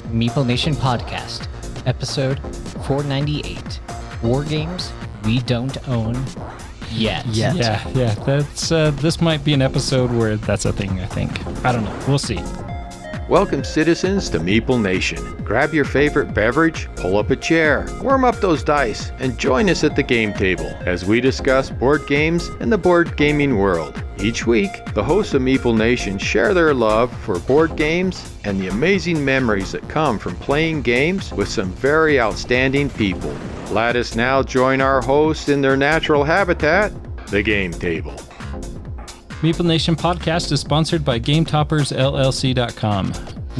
Meeple Nation Podcast, episode 498. Wargames we don't own yet. Yeah. That's this might be an episode where that's a thing, I think. I don't know. We'll see. Welcome, citizens, to Meeple Nation. Grab your favorite beverage, pull up a chair, warm up those dice, and join us at the game table as we discuss board games and the board gaming world. Each week, the hosts of Meeple Nation share their love for board games and the amazing memories that come from playing games with some very outstanding people. Let us now join our hosts in their natural habitat, the game table. Meeple Nation Podcast is sponsored by GameToppersLLC.com.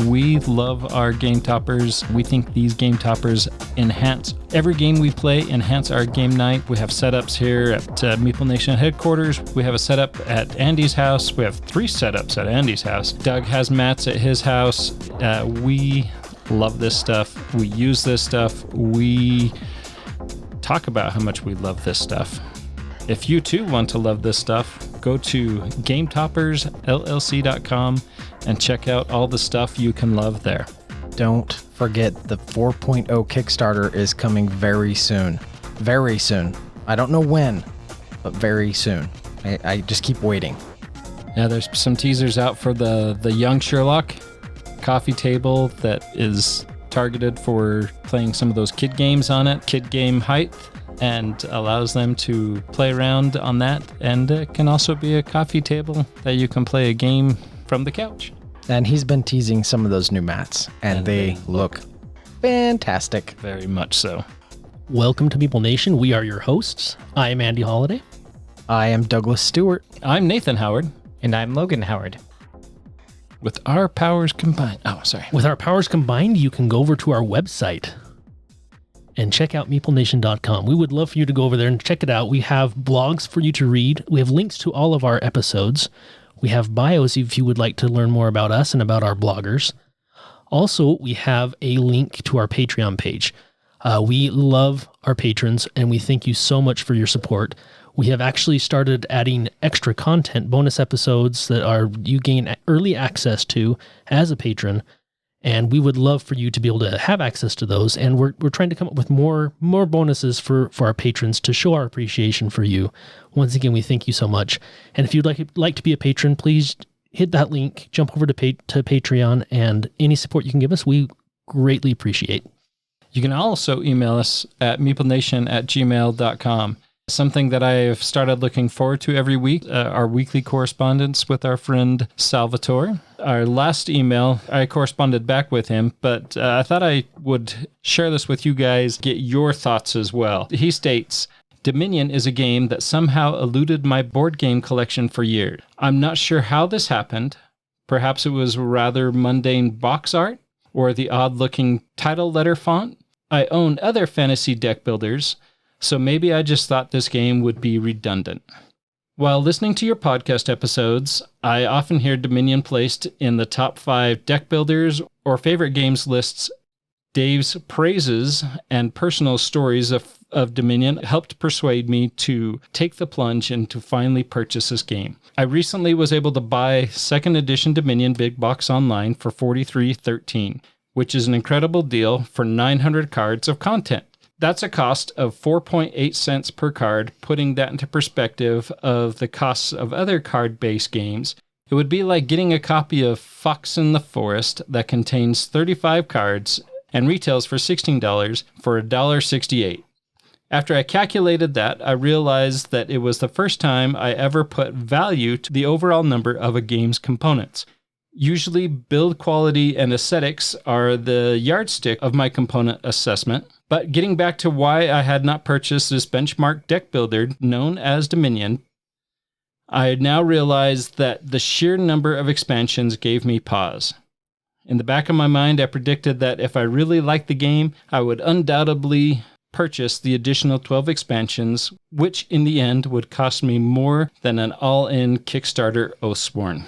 We love our Game Toppers. We think these Game Toppers enhance every game we play, enhance our game night. We have setups here at Meeple Nation headquarters. We have a setup at Andy's house. We have 3 setups at Andy's house. Doug has mats at his house. We love this stuff. We use this stuff. We talk about how much we love this stuff. If you too want to love this stuff, go to GameToppersLLC.com and check out all the stuff you can love there. Don't forget the 4.0 Kickstarter is coming very soon. Very soon. I don't know when, but very soon. I just keep waiting. Yeah, there's some teasers out for the Young Sherlock coffee table that is targeted for playing some of those kid games on it, kid game height, and allows them to play around on that. And it can also be a coffee table that you can play a game from the couch. And he's been teasing some of those new mats, and they look fantastic. Very much so. Welcome to Meeple Nation. We are your hosts. I am Andy Holliday. I am Douglas Stewart. I'm Nathan Howard. And I'm Logan Howard. With our powers combined. With our powers combined, you can go over to our website and check out meeplenation.com. We would love for you to go over there and check it out. We have blogs for you to read. We have links to all of our episodes. We have bios if you would like to learn more about us and about our bloggers. Also, we have a link to our Patreon page. We love our patrons, and we thank you so much for your support. We have actually started adding extra content, bonus episodes that you gain early access to as a patron. And we would love for you to be able to have access to those. And we're trying to come up with more bonuses for our patrons to show our appreciation for you. Once again, we thank you so much. And if you'd like to be a patron, please hit that link, jump over to Patreon, and any support you can give us, we greatly appreciate. You can also email us at meeplenation@gmail.com. Something that I have started looking forward to every week, our weekly correspondence with our friend Salvatore. Our last email, I corresponded back with him, but I thought I would share this with you guys, get your thoughts as well. He states, Dominion is a game that somehow eluded my board game collection for years. I'm not sure how this happened. Perhaps it was rather mundane box art or the odd-looking title letter font. I own other fantasy deck builders, so maybe I just thought this game would be redundant. While listening to your podcast episodes, I often hear Dominion placed in the top 5 deck builders or favorite games lists. Dave's praises and personal stories of Dominion helped persuade me to take the plunge and to finally purchase this game. I recently was able to buy 2nd edition Dominion Big Box online for $43.13, which is an incredible deal for 900 cards of content. That's a cost of 4.8 cents per card. Putting that into perspective of the costs of other card-based games, it would be like getting a copy of Fox in the Forest that contains 35 cards and retails for $16 for $1.68. After I calculated that, I realized that it was the first time I ever put value to the overall number of a game's components. Usually, build quality and aesthetics are the yardstick of my component assessment. But getting back to why I had not purchased this benchmark deck builder known as Dominion, I now realize that the sheer number of expansions gave me pause. In the back of my mind, I predicted that if I really liked the game, I would undoubtedly purchase the additional 12 expansions, which in the end would cost me more than an all-in Kickstarter Oathsworn.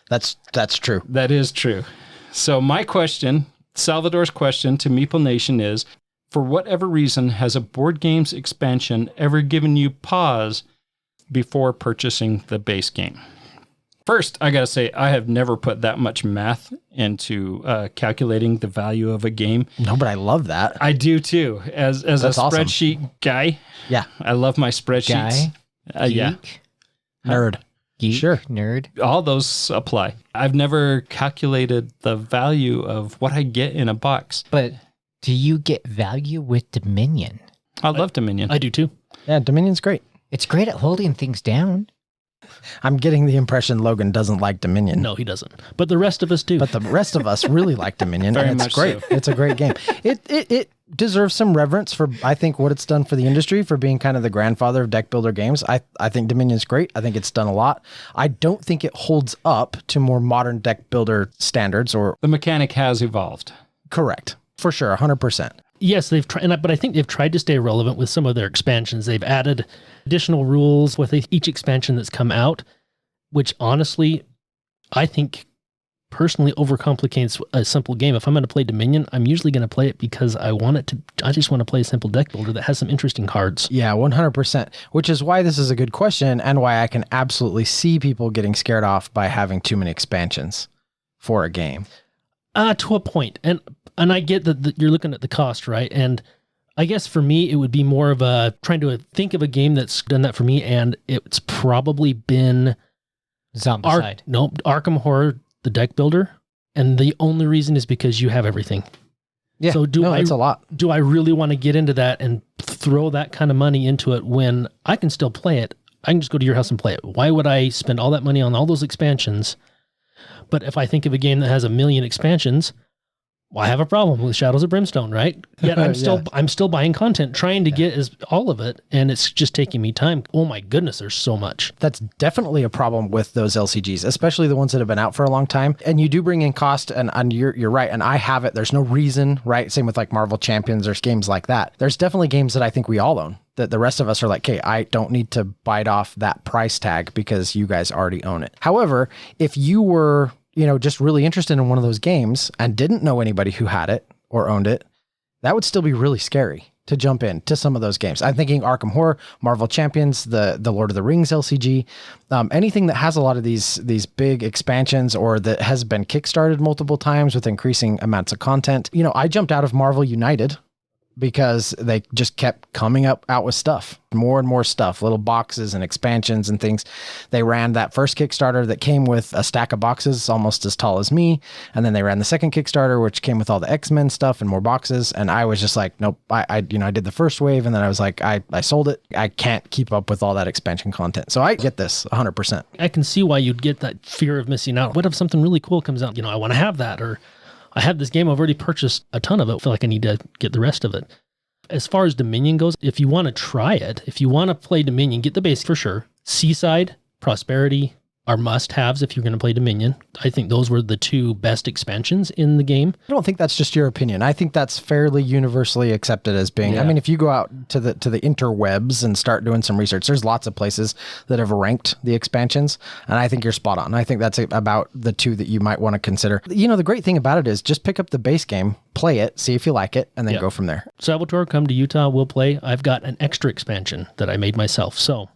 That's true. That is true. So my question, Salvador's question to Meeple Nation is, for whatever reason, has a board games expansion ever given you pause before purchasing the base game? First, I gotta say, I have never put that much math into calculating the value of a game. No, but I love that. I do too. As a That's awesome. spreadsheet guy, Yeah. I love my spreadsheets. Yeah. Geek? Nerd. Geek? Sure. Nerd? All those apply. I've never calculated the value of what I get in a box. But do you get value with Dominion? I love Dominion. I do too. Yeah, Dominion's great. It's great at holding things down. I'm getting the impression Logan doesn't like Dominion. No, he doesn't. But the rest of us do. But the rest of us really like Dominion, Very and it's much great. so. It's a great game. It deserves some reverence for, I think, what it's done for the industry, for being kind of the grandfather of deck builder games. I think Dominion's great. I think it's done a lot. I don't think it holds up to more modern deck builder standards or... The mechanic has evolved. Correct. For sure, 100%. Yes, they've tried, but I think they've tried to stay relevant with some of their expansions. They've added additional rules with each expansion that's come out, which honestly, I think personally overcomplicates a simple game. If I'm going to play Dominion, I'm usually going to play it because I just want to play a simple deck builder that has some interesting cards. Yeah, 100%, which is why this is a good question and why I can absolutely see people getting scared off by having too many expansions for a game. To a point. And I get that you're looking at the cost, right? And I guess for me, it would be more of a trying to think of a game that's done that for me. And it's probably been Zombicide. Arkham Horror, the deck builder. And the only reason is because you have everything. Yeah, So it's a lot. Do I really want to get into that and throw that kind of money into it when I can still play it? I can just go to your house and play it. Why would I spend all that money on all those expansions? But if I think of a game that has 1 million expansions, well, I have a problem with Shadows of Brimstone, right? Yet I'm still buying content, trying to get all of it, and it's just taking me time. Oh my goodness, there's so much. That's definitely a problem with those LCGs, especially the ones that have been out for a long time. And you do bring in cost, and you're right. And I have it. There's no reason, right? Same with like Marvel Champions or games like that. There's definitely games that I think we all own, that the rest of us are like, okay, I don't need to bite off that price tag because you guys already own it. However, if you were, just really interested in one of those games and didn't know anybody who had it or owned it, that would still be really scary to jump into some of those games. I'm thinking Arkham Horror, Marvel Champions, the Lord of the Rings LCG, anything that has a lot of these big expansions or that has been kickstarted multiple times with increasing amounts of content. I jumped out of Marvel United because they just kept coming out with stuff, more and more stuff, little boxes and expansions and things. They ran that first Kickstarter that came with a stack of boxes almost as tall as me. And then they ran the second Kickstarter, which came with all the X-Men stuff and more boxes. And I was just like, nope, I did the first wave. And then I was like, I sold it. I can't keep up with all that expansion content. So I get this 100%. I can see why you'd get that fear of missing out. What if something really cool comes out? I want to have that, or I have this game, I've already purchased a ton of it. I feel like I need to get the rest of it. As far as Dominion goes, if you want to try it, if you want to play Dominion, get the base for sure. Seaside, Prosperity are must-haves if you're going to play Dominion. I think those were the two best expansions in the game. I don't think that's just your opinion. I think that's fairly universally accepted as being, Yeah. I mean, if you go out to the interwebs and start doing some research, there's lots of places that have ranked the expansions. And I think you're spot on. I think that's about the two that you might want to consider. The great thing about it is just pick up the base game, play it, see if you like it, and then go from there. Salvatore, come to Utah, we'll play. I've got an extra expansion that I made myself. So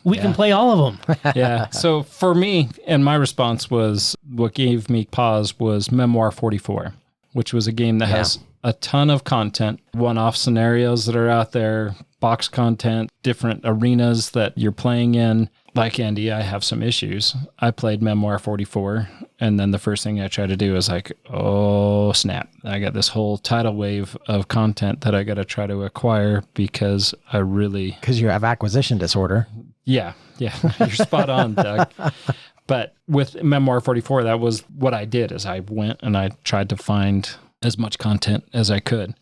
we can play all of them. Yeah. So for me, and my response was, what gave me pause was Memoir 44, which was a game that has a ton of content, one-off scenarios that are out there, box content, different arenas that you're playing in. Like Andy, I have some issues. I played Memoir 44, and then the first thing I tried to do is like, oh, snap. I got this whole tidal wave of content that I got to try to acquire because I really... Because you have acquisition disorder. Yeah, you're spot on, Doug. But with Memoir 44, that was what I did, is I went and I tried to find as much content as I could.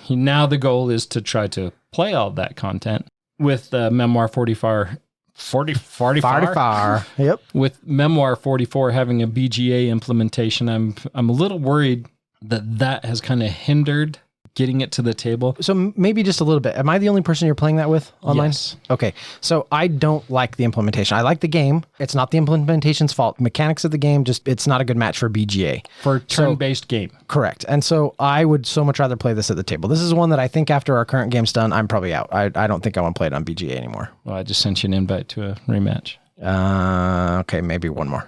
Now the goal is to try to play all that content. With Memoir 44... 44. Yep. With Memoir 44 having a BGA implementation, I'm a little worried that has kind of hindered getting it to the table. So maybe just a little bit. Am I the only person you're playing that with online? Yes. Okay. So I don't like the implementation. I like the game. It's not the implementation's fault. Mechanics of the game, it's not a good match for BGA. For a turn-based game. Correct. And so I would so much rather play this at the table. This is one that I think after our current game's done, I'm probably out. I don't think I want to play it on BGA anymore. Well, I just sent you an invite to a rematch. Okay, maybe one more.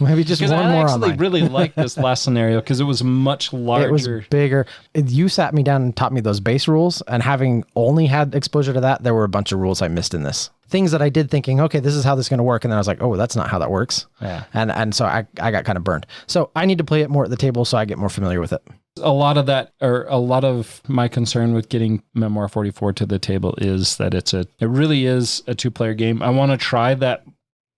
Maybe just one I more actually online. really liked this last scenario because it was much larger. It was bigger. You sat me down and taught me those base rules, and having only had exposure to that, there were a bunch of rules I missed in this. Things that I did thinking, okay, this is how this is going to work, and then I was like, oh, that's not how that works. Yeah. And so I got kind of burned. So I need to play it more at the table so I get more familiar with it. A lot of that, or a lot of my concern with getting Memoir 44 to the table is that it really is a 2-player game. I want to try that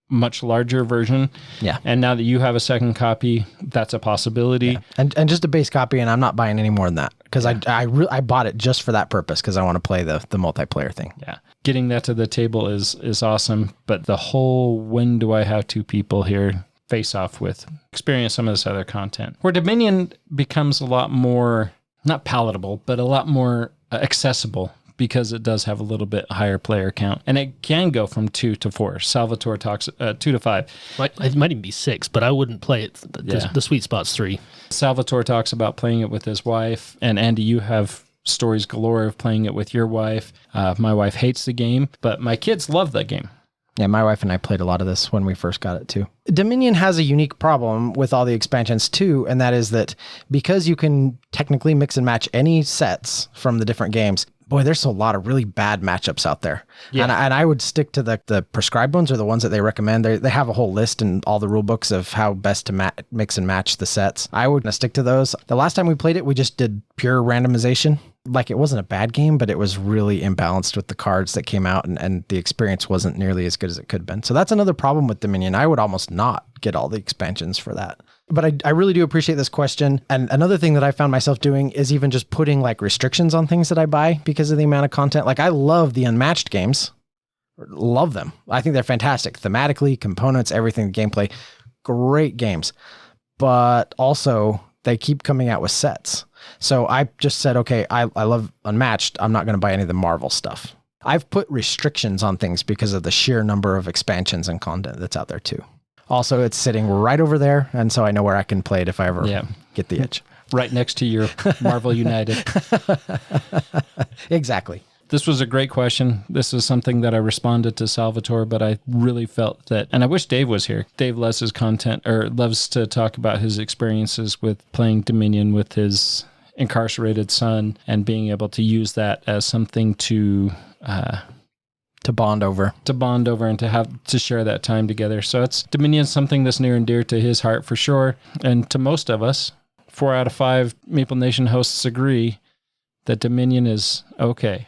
much larger version. Yeah. And now that you have a second copy, that's a possibility. Yeah. And just a base copy, and I'm not buying any more than that because I bought it just for that purpose because I want to play the multiplayer thing. Yeah. Getting that to the table is awesome, but the whole when do I have 2 people here face off with experience some of this other content where Dominion becomes a lot more not palatable, but a lot more accessible because it does have a little bit higher player count, and it can go from 2 to 4. Salvatore talks 2 to 5. It might even be 6, but I wouldn't play it. The sweet spot's 3. Salvatore talks about playing it with his wife, and Andy, you have stories galore of playing it with your wife. My wife hates the game, but my kids love the game. Yeah, my wife and I played a lot of this when we first got it too. Dominion has a unique problem with all the expansions too, and that is that because you can technically mix and match any sets from the different games, boy, there's a lot of really bad matchups out there. Yeah. And I would stick to the prescribed ones or the ones that they recommend. They have a whole list in all the rule books of how best to mix and match the sets. I would stick to those. The last time we played it, we just did pure randomization. Like, it wasn't a bad game, but it was really imbalanced with the cards that came out, and the experience wasn't nearly as good as it could have been. So that's another problem with Dominion. I would almost not get all the expansions for that. But I really do appreciate this question. And another thing that I found myself doing is even just putting like restrictions on things that I buy because of the amount of content. Like, I love the Unmatched games. Love them. I think they're fantastic. Thematically, components, everything, gameplay. Great games. But also, they keep coming out with sets. So I just said, okay, I love Unmatched. I'm not going to buy any of the Marvel stuff. I've put restrictions on things because of the sheer number of expansions and content that's out there too. Also, it's sitting right over there, and so I know where I can play it if I ever get the itch. Right next to your Marvel United. Exactly. This was a great question. This is something that I responded to Salvatore, but I really felt that, and I wish Dave was here. Dave loves his content, or loves to talk about his experiences with playing Dominion with his incarcerated son and being able to use that as something to bond over and to share that time together. So Dominion's something that's near and dear to his heart for sure. And to most of us, 4 out of 5 Meeple Nation hosts agree that Dominion is okay.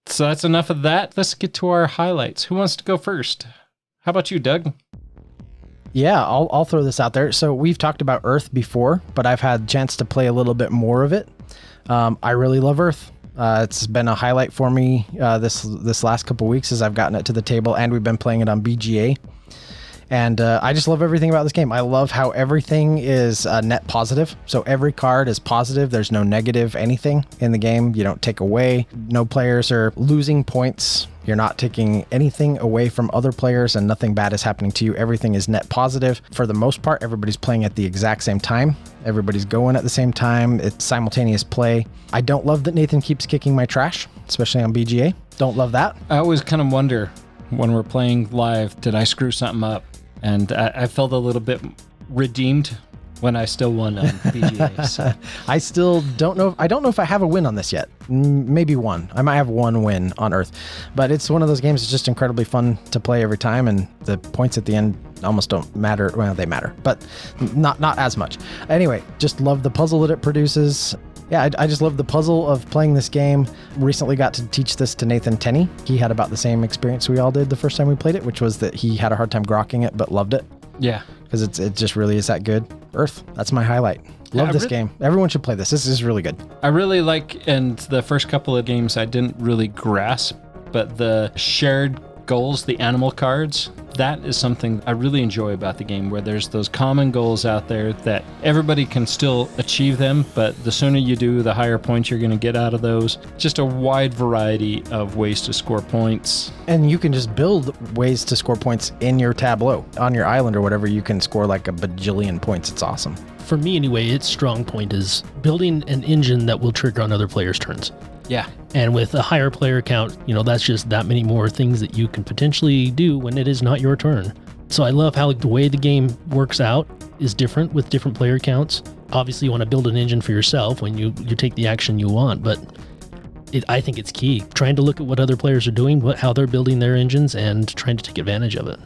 So that's enough of that. Let's get to our highlights. Who wants to go first? How about you, Doug? Yeah, I'll throw this out there. So we've talked about Earth before, but I've had a chance to play a little bit more of it. I really love Earth. It's been a highlight for me this last couple weeks as I've gotten it to the table, and we've been playing it on BGA. And I just love everything about this game. I love how everything is net positive. So every card is positive. There's no negative anything in the game. You don't take away. No players are losing points. You're not taking anything away from other players, and nothing bad is happening to you. Everything is net positive. For the most part, everybody's playing at the exact same time. Everybody's going at the same time. It's simultaneous play. I don't love that Nathan keeps kicking my trash, especially on BGA. Don't love that. I always kind of wonder when we're playing live, did I screw something up? And I felt a little bit redeemed when I still won on BGA. So. I still don't know. I don't know if I have a win on this yet. Maybe one. I might have one win on Earth. But it's one of those games that's just incredibly fun to play every time. And the points at the end almost don't matter. Well, they matter, but not as much. Anyway, just love the puzzle that it produces. Yeah, I just love the puzzle of playing this game. Recently got to teach this to Nathan Tenney. He had about the same experience we all did the first time we played it, which was that he had a hard time grokking it, but loved it. Yeah. Because it just really is that good. Earth, that's my highlight. Love this game. Everyone should play this. This is really good. I really like, and the first couple of games I didn't really grasp, but the shared goals, the animal cards, that is something I really enjoy about the game, where there's those common goals out there that everybody can still achieve them, but the sooner you do, the higher points you're going to get out of those. Just a wide variety of ways to score points. And you can just build ways to score points in your tableau. On your island or whatever, you can score like a bajillion points. It's awesome. For me anyway, its strong point is building an engine that will trigger on other players' turns. Yeah. And with a higher player count, that's just that many more things that you can potentially do when it is not your turn. So I love how the way the game works out is different with different player counts. Obviously, you want to build an engine for yourself when you take the action you want, but I think it's key. Trying to look at what other players are doing, how they're building their engines, and trying to take advantage of it.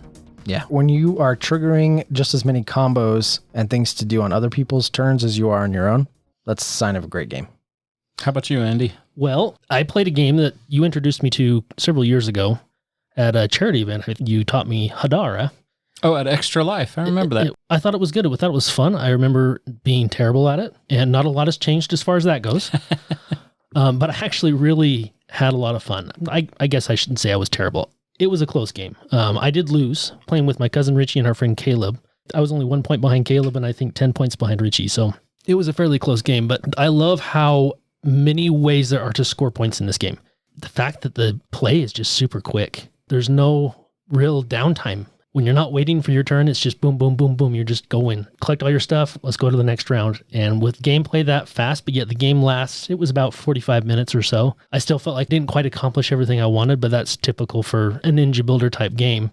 Yeah. When you are triggering just as many combos and things to do on other people's turns as you are on your own, that's a sign of a great game. How about you, Andy? Well, I played a game that you introduced me to several years ago at a charity event. You taught me Hadara. Oh, at Extra Life. I remember that. I thought it was good. I thought it was fun. I remember being terrible at it, and not a lot has changed as far as that goes. But I actually really had a lot of fun. I guess I shouldn't say I was terrible. It was a close game. I did lose playing with my cousin Richie and our friend Caleb. I was only 1 point behind Caleb and I think 10 points behind Richie. So it was a fairly close game, but I love how many ways there are to score points in this game. The fact that the play is just super quick. There's no real downtime. When you're not waiting for your turn, it's just boom, boom, boom, boom. You're just going, collect all your stuff. Let's go to the next round. And with gameplay that fast, but yet the game lasts, it was about 45 minutes or so. I still felt like I didn't quite accomplish everything I wanted, but that's typical for a Ninja Builder type game.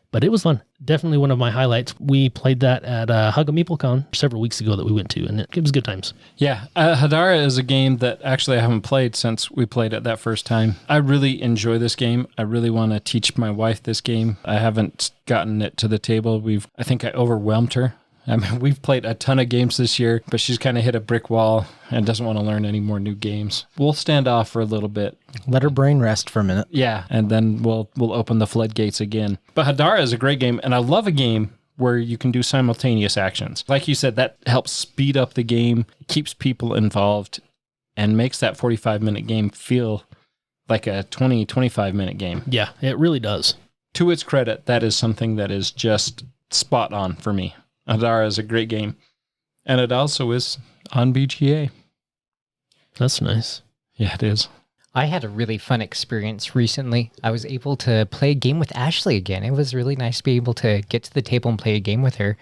But it was fun. Definitely one of my highlights. We played that at Hug a MeepleCon several weeks ago that we went to, and it was good times. Yeah. Hadara is a game that actually I haven't played since we played it that first time. I really enjoy this game. I really want to teach my wife this game. I haven't gotten it to the table. I think I overwhelmed her. I mean, we've played a ton of games this year, but she's kind of hit a brick wall and doesn't want to learn any more new games. We'll stand off for a little bit. Let her brain rest for a minute. Yeah, and then we'll open the floodgates again. But Hadara is a great game, and I love a game where you can do simultaneous actions. Like you said, that helps speed up the game, keeps people involved, and makes that 45-minute game feel like a 20, 25-minute game. Yeah, it really does. To its credit, that is something that is just spot on for me. Hadara is a great game. And it also is on BGA. That's nice. Yeah, it is. I had a really fun experience recently. I was able to play a game with Ashley again. It was really nice to be able to get to the table and play a game with her.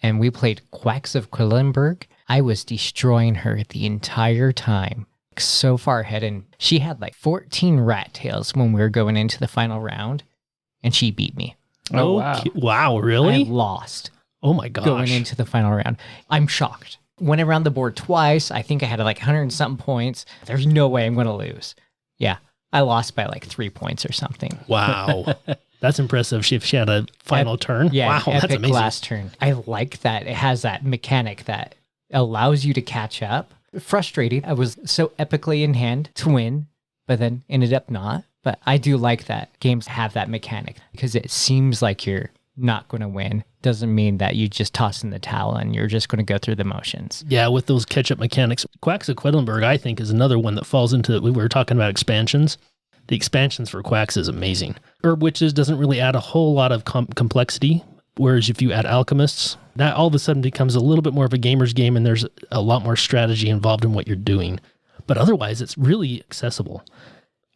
And we played Quacks of Quedlinburg. I was destroying her the entire time. So far ahead. And she had like 14 rat tails when we were going into the final round. And she beat me. Oh, wow. Wow, really? I lost. Oh my gosh. Going into the final round. I'm shocked. Went around the board twice. I think I had like 100 and something points. There's no way I'm going to lose. Yeah. I lost by like 3 points or something. Wow. That's impressive. If she had a final turn. Yeah. Wow, that's amazing. Last turn. I like that. It has that mechanic that allows you to catch up. Frustrating. I was so epically in hand to win, but then ended up not. But I do like that games have that mechanic because it seems like you're not going to win. Doesn't mean that you just toss in the towel and you're just going to go through the motions. Yeah, with those catch-up mechanics. Quacks of Quedlinburg, I think, is another one that falls into, we were talking about expansions. The expansions for Quacks is amazing. Herb Witches doesn't really add a whole lot of complexity, whereas if you add Alchemists, that all of a sudden becomes a little bit more of a gamer's game and there's a lot more strategy involved in what you're doing. But otherwise, it's really accessible.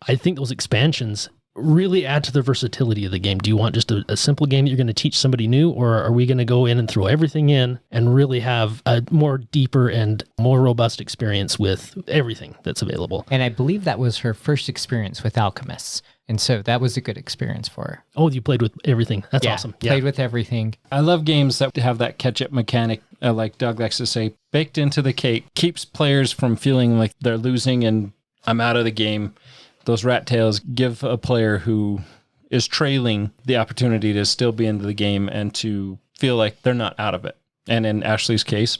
I think those expansions really add to the versatility of the game. Do you want just a simple game that you're going to teach somebody new, or are we going to go in and throw everything in and really have a more deeper and more robust experience with everything that's available? And I believe that was her first experience with Alchemists. And so that was a good experience for her. Oh, you played with everything. That's awesome. Yeah. Played with everything. I love games that have that catch-up mechanic, like Doug likes to say, baked into the cake, keeps players from feeling like they're losing and I'm out of the game. Those rat tails give a player who is trailing the opportunity to still be into the game and to feel like they're not out of it. And in Ashley's case,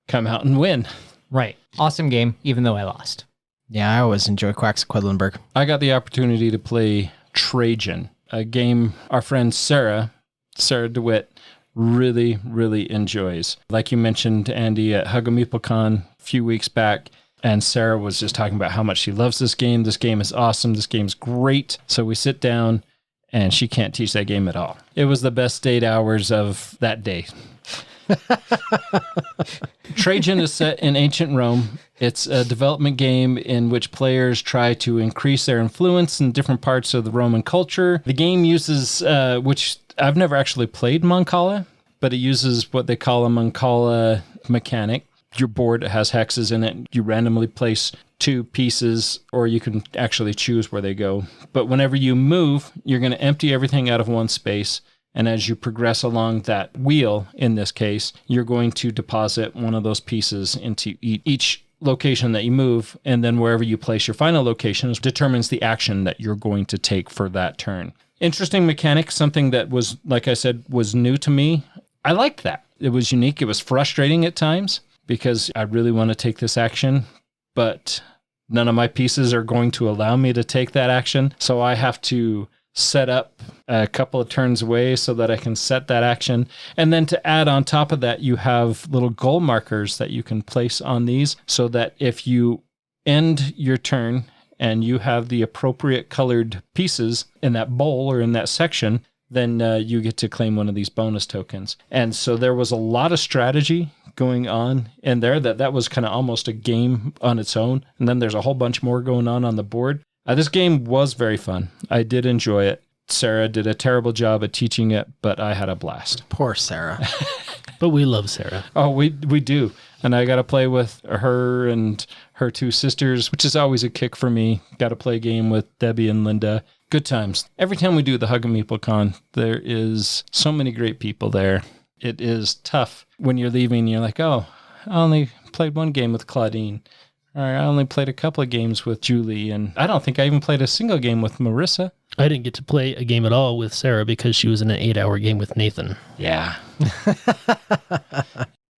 come out and win. Right. Awesome game, even though I lost. Yeah, I always enjoy Quacks of Quedlinburg. I got the opportunity to play Trajan, a game our friend Sarah DeWitt, really, really enjoys. Like you mentioned, Andy, at Hug a MeepleCon a few weeks back, and Sarah was just talking about how much she loves this game. This game is awesome. This game's great. So we sit down, and she can't teach that game at all. It was the best 8 hours of that day. Trajan is set in ancient Rome. It's a development game in which players try to increase their influence in different parts of the Roman culture. The game uses, which I've never actually played Mancala, but it uses what they call a Mancala mechanic. Your board has hexes in it. You randomly place 2 pieces, or you can actually choose where they go. But whenever you move, you're going to empty everything out of one space. And as you progress along that wheel, in this case, you're going to deposit one of those pieces into each location that you move. And then wherever you place your final location determines the action that you're going to take for that turn. Interesting mechanic, something that was, like I said, was new to me. I liked that. It was unique. It was frustrating at times because I really want to take this action, but none of my pieces are going to allow me to take that action. So I have to set up a couple of turns away so that I can set that action. And then to add on top of that, you have little goal markers that you can place on these so that if you end your turn and you have the appropriate colored pieces in that bowl or in that section, then you get to claim one of these bonus tokens. And so there was a lot of strategy going on in there that was kind of almost a game on its own. And then there's a whole bunch more going on the board. This game was very fun. I did enjoy it. Sarah did a terrible job at teaching it, but I had a blast. Poor Sarah. But we love Sarah. Oh, we do. And I got to play with her and her 2 sisters, which is always a kick for me. Got to play a game with Debbie and Linda. Good times. Every time we do the Hug and Meeple Con, there is so many great people there. It is tough when you're leaving. You're like, oh, I only played 1 game with Claudine. Or I only played a couple of games with Julie. And I don't think I even played a single game with Marissa. I didn't get to play a game at all with Sarah because she was in an 8-hour game with Nathan. Yeah.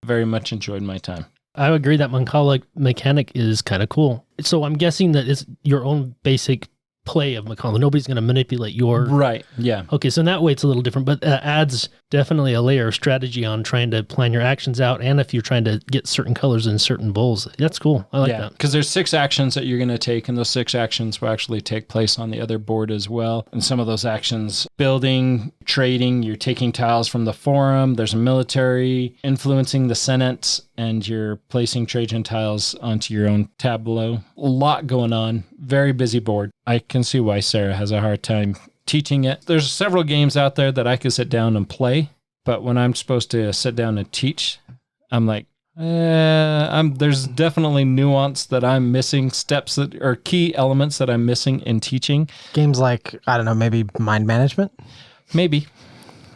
Very much enjoyed my time. I agree that Mancala mechanic is kind of cool. So I'm guessing that it's your own basic play of Mancala. Nobody's going to manipulate your... Right, yeah. Okay, so in that way it's a little different, but adds definitely a layer of strategy on trying to plan your actions out, and if you're trying to get certain colors in certain bowls. That's cool. I like that. Because there's 6 actions that you're going to take, and those 6 actions will actually take place on the other board as well. And some of those actions, building, trading, you're taking tiles from the forum, there's a military, influencing the Senate, and you're placing Trajan tiles onto your own tableau. A lot going on. Very busy board. I can see why Sarah has a hard time teaching it. There's several games out there that I could sit down and play, but when I'm supposed to sit down and teach, I'm like, there's definitely nuance that I'm missing, steps that are key elements that I'm missing in teaching. Games like, I don't know, maybe Mind Management? Maybe.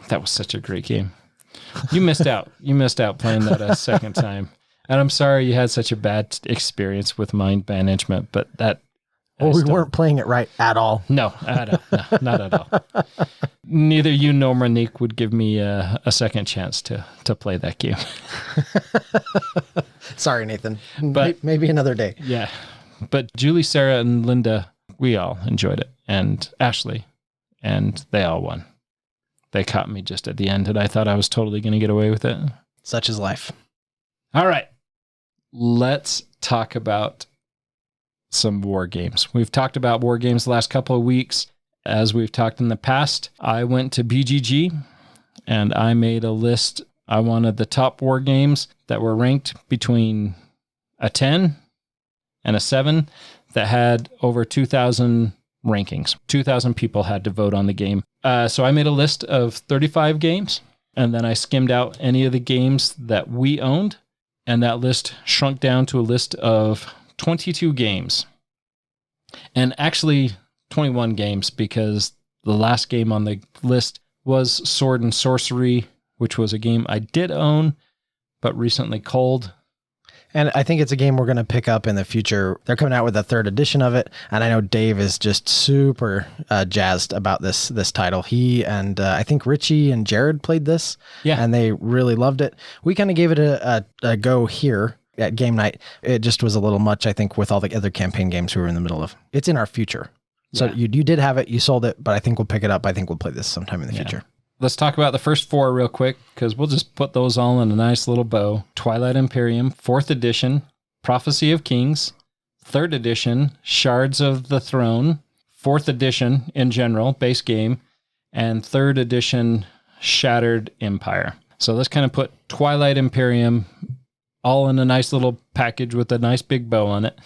That was such a great game. You missed out. You missed out playing that a second time. And I'm sorry you had such a bad experience with Mind Management, but that... Well, we weren't playing it right at all. No, not at all. Neither you nor Monique would give me a second chance to play that game. Sorry, Nathan. But maybe another day. Yeah. But Julie, Sarah, and Linda, we all enjoyed it. And Ashley, and they all won. They caught me just at the end, and I thought I was totally going to get away with it. Such is life. All right. Let's talk about some war games. We've talked about war games the last couple of weeks. As we've talked in the past, I went to BGG and I made a list. I wanted the top war games that were ranked between a 10 and a 7 that had over 2,000 rankings. 2,000 people had to vote on the game. So I made a list of 35 games, and then I skimmed out any of the games that we owned, and that list shrunk down to a list of 22 games. And actually 21 games, because the last game on the list was Sword and Sorcery, which was a game I did own, but recently culled. And I think it's a game we're going to pick up in the future. They're coming out with a 3rd edition of it, and I know Dave is just super jazzed about this title. He and I think Richie and Jared played this, and they really loved it. We kind of gave it a go here at game night. It just was a little much, I think, with all the other campaign games we were in the middle of. It's in our future. So you did have it, you sold it, but I think we'll pick it up. I think we'll play this sometime in the future. Let's talk about the first 4 real quick, because we'll just put those all in a nice little bow. Twilight Imperium, 4th edition, Prophecy of Kings, 3rd edition, Shards of the Throne, 4th edition in general, base game, and 3rd edition, Shattered Empire. So let's kind of put Twilight Imperium all in a nice little package with a nice big bow on it.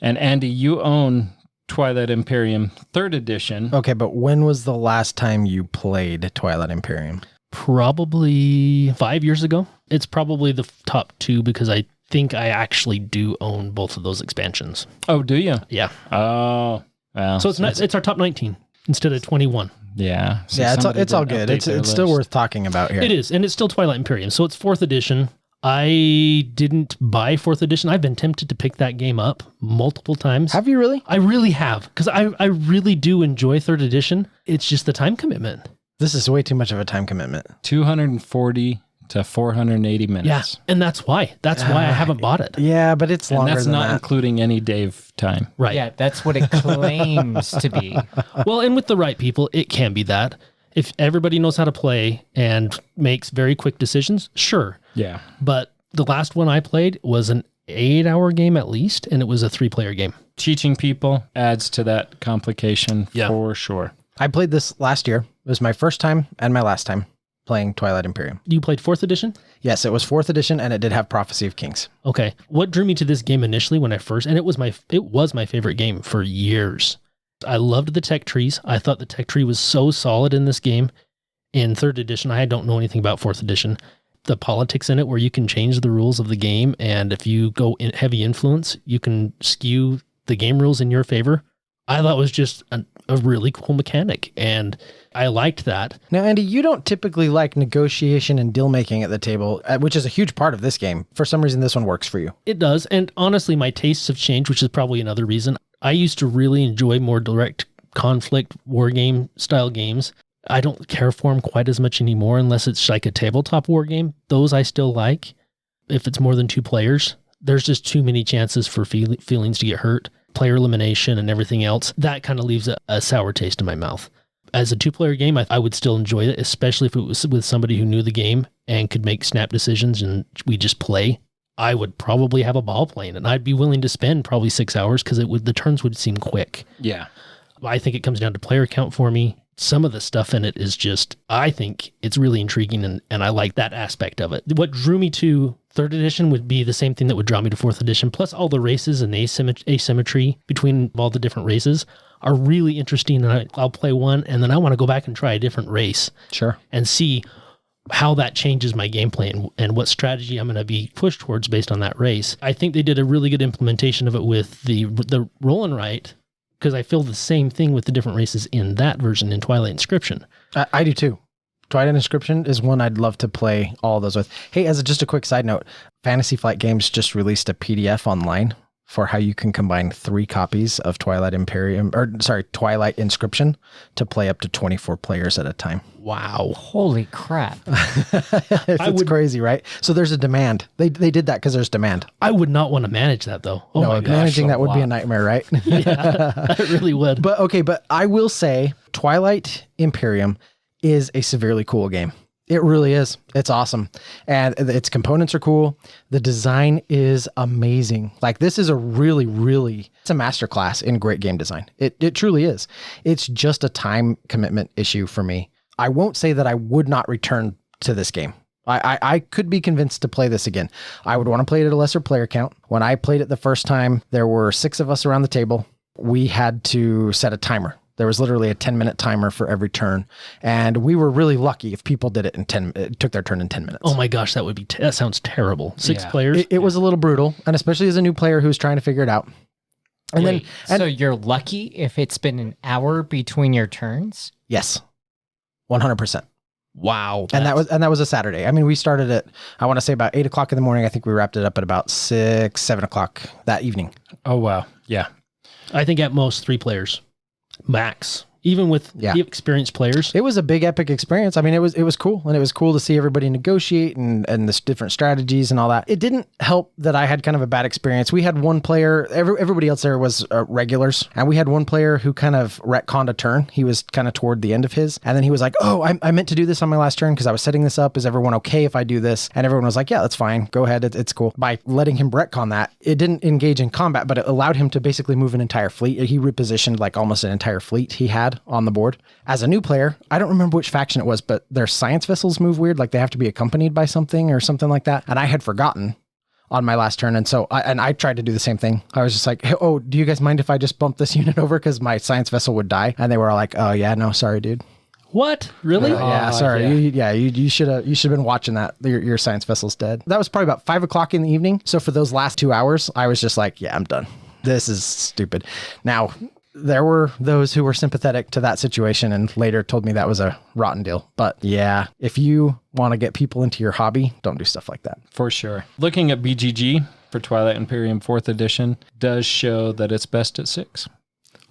And Andy, you own Twilight Imperium 3rd edition. Okay, but when was the last time you played Twilight Imperium? Probably 5 years ago. It's probably the top 2 because I think I actually do own both of those expansions. Oh, do you? Yeah. Oh, well. So it's our top 19 instead of 21. Yeah. So Yeah, somebody it's all didn't good. update It's their still list. worth talking about here. It is, and it's still Twilight Imperium. So it's 4th edition. I didn't buy 4th edition. I've been tempted to pick that game up multiple times. Have you really? I really have, because I really do enjoy 3rd edition. It's just the time commitment. This is way too much of a time commitment. 240 to 480 minutes. Yeah, and that's why. That's why I haven't bought it. Yeah, but it's And longer that's than not that. including any Dave time. Right. Yeah, that's what it claims to be. Well, and with the right people, it can be that. If everybody knows how to play and makes very quick decisions, sure. Yeah. But the last one I played was an 8-hour game at least, and it was a 3-player game. Teaching people adds to that complication Yeah. for sure. I played this last year. It was my first time and my last time playing Twilight Imperium. You played 4th edition? Yes, it was 4th edition, and it did have Prophecy of Kings. Okay. What drew me to this game initially when I first, and it was my favorite game for years. I loved the tech trees. I thought the tech tree was so solid in this game. In 3rd edition, I don't know anything about 4th edition. The politics in it where you can change the rules of the game, and if you go in heavy influence, you can skew the game rules in your favor. I thought it was just a really cool mechanic, and I liked that. Now, Andy, you don't typically like negotiation and deal making at the table, which is a huge part of this game. For some reason, this one works for you. It does, and honestly, my tastes have changed, which is probably another reason. I used to really enjoy more direct conflict war game style games. I don't care for them quite as much anymore unless it's like a tabletop war game. Those I still like. If it's more than 2 players, there's just too many chances for feelings to get hurt, player elimination and everything else. That kind of leaves a sour taste in my mouth. As a 2-player game, I would still enjoy it, especially if it was with somebody who knew the game and could make snap decisions and we just play. I would probably have a ball playing, and I'd be willing to spend probably 6 hours because the turns would seem quick. Yeah. I think it comes down to player count for me. Some of the stuff in it is just, I think it's really intriguing, and I like that aspect of it. What drew me to 3rd edition would be the same thing that would draw me to 4th edition, plus all the races and asymmetry between all the different races are really interesting, and I'll play one, and then I want to go back and try a different race. Sure. And see how that changes my gameplay and what strategy I'm going to be pushed towards based on that race. I think they did a really good implementation of it with the roll and write, because I feel the same thing with the different races in that version in Twilight Inscription. I do too. Twilight Inscription is one I'd love to play all those with. Hey, just a quick side note, Fantasy Flight Games just released a PDF online for how you can combine 3 copies of Twilight Inscription to play up to 24 players at a time. Wow. Holy crap. It's crazy, right? So there's a demand. They did that because there's demand. I would not want to manage that, though. Oh No, my gosh. managing that would be a nightmare, right? Yeah, it really would. But I will say Twilight Imperium is a severely cool game. It really is. It's awesome. And its components are cool. The design is amazing. Like, this is a really, it's a masterclass in great game design. It truly is. It's just a time commitment issue for me. I won't say that I would not return to this game. I could be convinced to play this again. I would want to play it at a lesser player count. When I played it the first time, there were 6 of us around the table. We had to set a timer. There was literally a 10-minute timer for every turn. And we were really lucky if people did it it took their turn in 10 minutes. Oh my gosh, that sounds terrible. 6 players? It was a little brutal, and especially as a new player who's trying to figure it out. And So you're lucky if it's been an hour between your turns? Yes, 100%. Wow. And that was a Saturday. I mean, we started at, I want to say about 8 o'clock in the morning. I think we wrapped it up at about 6, 7 o'clock that evening. Oh, wow. Yeah. I think at most 3 players. Max. Even with experienced players. It was a big epic experience. I mean, it was cool, and it was cool to see everybody negotiate and the different strategies and all that. It didn't help that I had kind of a bad experience. We had one player, everybody else there was regulars, and we had one player who kind of retconned a turn. He was kind of toward the end of his, and then he was like, oh, I meant to do this on my last turn because I was setting this up. Is everyone okay if I do this? And everyone was like, yeah, that's fine. Go ahead. It's cool. By letting him retcon that, it didn't engage in combat, but it allowed him to basically move an entire fleet. He repositioned like almost an entire fleet he had on the board. As a new player, I don't remember which faction it was, but their science vessels move weird. Like they have to be accompanied by something or something like that. And I had forgotten on my last turn. And so I tried to do the same thing. I was just like, hey, oh, do you guys mind if I just bump this unit over? Because my science vessel would die. And they were all like, oh yeah, no, sorry, dude. What? Really? Yeah, sorry. yeah. You should have been watching that. Your science vessel's dead. That was probably about 5 o'clock in the evening. So for those last 2 hours, I was just like, yeah, I'm done. This is stupid. Now, there were those who were sympathetic to that situation and later told me that was a rotten deal. But yeah, if you want to get people into your hobby, don't do stuff like that. For sure. Looking at BGG for Twilight Imperium 4th edition does show that it's best at 6.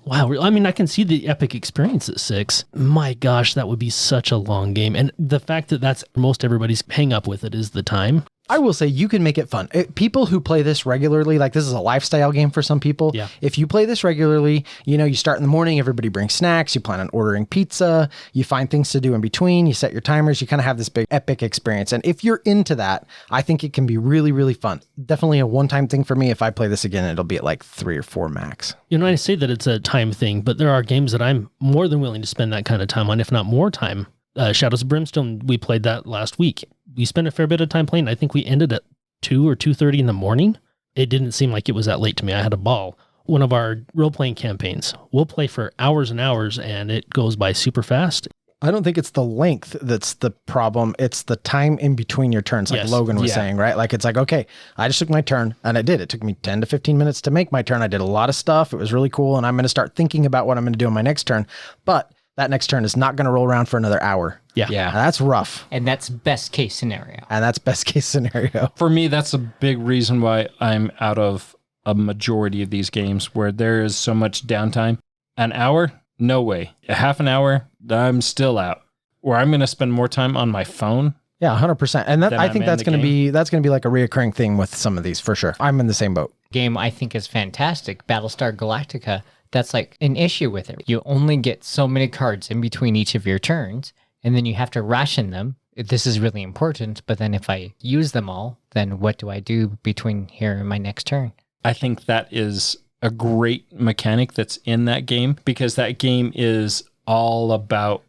Wow. I mean, I can see the epic experience at 6. My gosh, that would be such a long game. And the fact that that's most everybody's hang up with it is the time. I will say you can make it fun. People who play this regularly, like this is a lifestyle game for some people. Yeah. If you play this regularly, you start in the morning, everybody brings snacks, you plan on ordering pizza, you find things to do in between, you set your timers, you kind of have this big epic experience. And if you're into that, I think it can be really, really fun. Definitely a one-time thing for me. If I play this again, it'll be at like 3 or 4 max. I say that it's a time thing, but there are games that I'm more than willing to spend that kind of time on, if not more time. Shadows of Brimstone, we played that last week. We spent a fair bit of time playing. I think we ended at 2 or 2:30 in the morning. It didn't seem like it was that late to me. I had a ball. One of our role-playing campaigns, we'll play for hours and hours, and it goes by super fast. I don't think it's the length that's the problem. It's the time in between your turns, like Yes. Logan was saying, right? Like, it's like, okay, I just took my turn, and I did. It took me 10 to 15 minutes to make my turn. I did a lot of stuff. It was really cool, and I'm going to start thinking about what I'm going to do on my next turn. But that next turn is not going to roll around for another hour. Yeah. And that's rough. And that's best case scenario. And that's best case scenario. For me, that's a big reason why I'm out of a majority of these games where there is so much downtime. An hour? No way. A half an hour? I'm still out. Where I'm going to spend more time on my phone. Yeah, 100%. And that, Then I think I'm in that's the going to be like a reoccurring thing with some of these for sure. I'm in the same boat. Game I think is fantastic, Battlestar Galactica. That's like an issue with it. You only get so many cards in between each of your turns, and then you have to ration them. This is really important, but then if I use them all, then what do I do between here and my next turn? I think that is a great mechanic that's in that game because that game is all about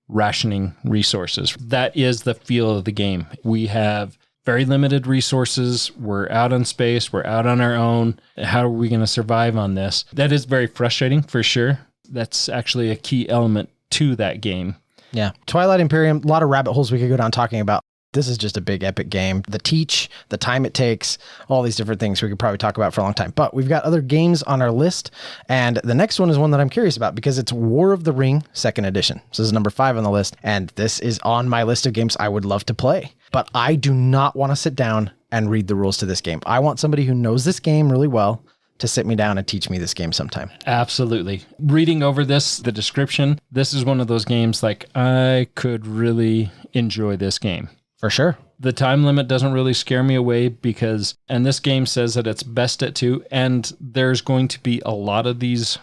rationing resources. That is the feel of the game. We have very limited resources. We're out in space. We're out on our own. How are we going to survive on this? That is very frustrating for sure. That's actually a key element to that game. Yeah. Twilight Imperium, a lot of rabbit holes we could go down talking about. This is just a big epic game. The teach, the time it takes, all these different things we could probably talk about for a long time. But we've got other games on our list. And the next one is one that I'm curious about because it's War of the Ring 2nd edition. So this is number 5 on the list. And this is on my list of games I would love to play. But I do not want to sit down and read the rules to this game. I want somebody who knows this game really well to sit me down and teach me this game sometime. Absolutely. Reading over the description, this is one of those games like I could really enjoy this game. For sure. The time limit doesn't really scare me away because, and this game says that it's best at 2, and there's going to be a lot of these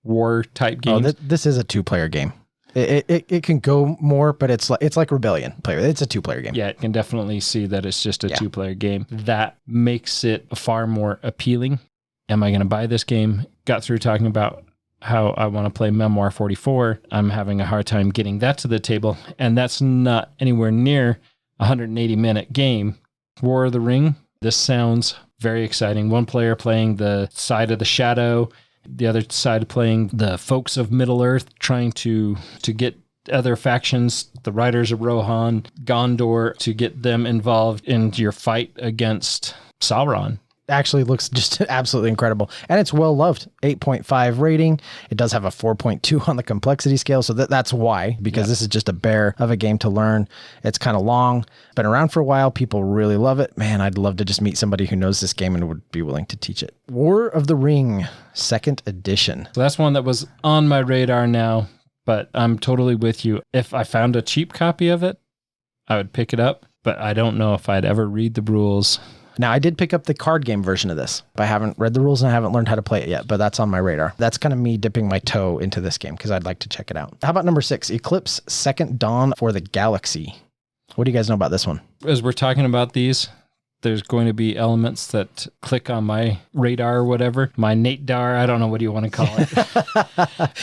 war type games. This is a 2-player game. It can go more, but it's like Rebellion player. It's a 2-player game. Yeah, it can definitely see that it's just a 2-player game. That makes it far more appealing. Am I going to buy this game? Got through talking about how I want to play Memoir 44. I'm having a hard time getting that to the table, and that's not anywhere near a 180-minute game. War of the Ring, this sounds very exciting. One player playing the side of the shadow, the other side playing the folks of Middle-earth, trying to get other factions, the Riders of Rohan, Gondor, to get them involved in your fight against Sauron. Actually looks just absolutely incredible. And it's well loved. 8.5 rating. It does have a 4.2 on the complexity scale. So that's why, because this is just a bear of a game to learn. It's kind of long, been around for a while. People really love it. Man, I'd love to just meet somebody who knows this game and would be willing to teach it. War of the Ring, 2nd edition. So that's one that was on my radar now, but I'm totally with you. If I found a cheap copy of it, I would pick it up, but I don't know if I'd ever read the rules. Now, I did pick up the card game version of this. I haven't read the rules and I haven't learned how to play it yet, but that's on my radar. That's kind of me dipping my toe into this game because I'd like to check it out. How about number 6, Eclipse Second Dawn for the Galaxy? What do you guys know about this one? As we're talking about these, there's going to be elements that click on my radar or whatever. My Natedar, I don't know what you want to call it.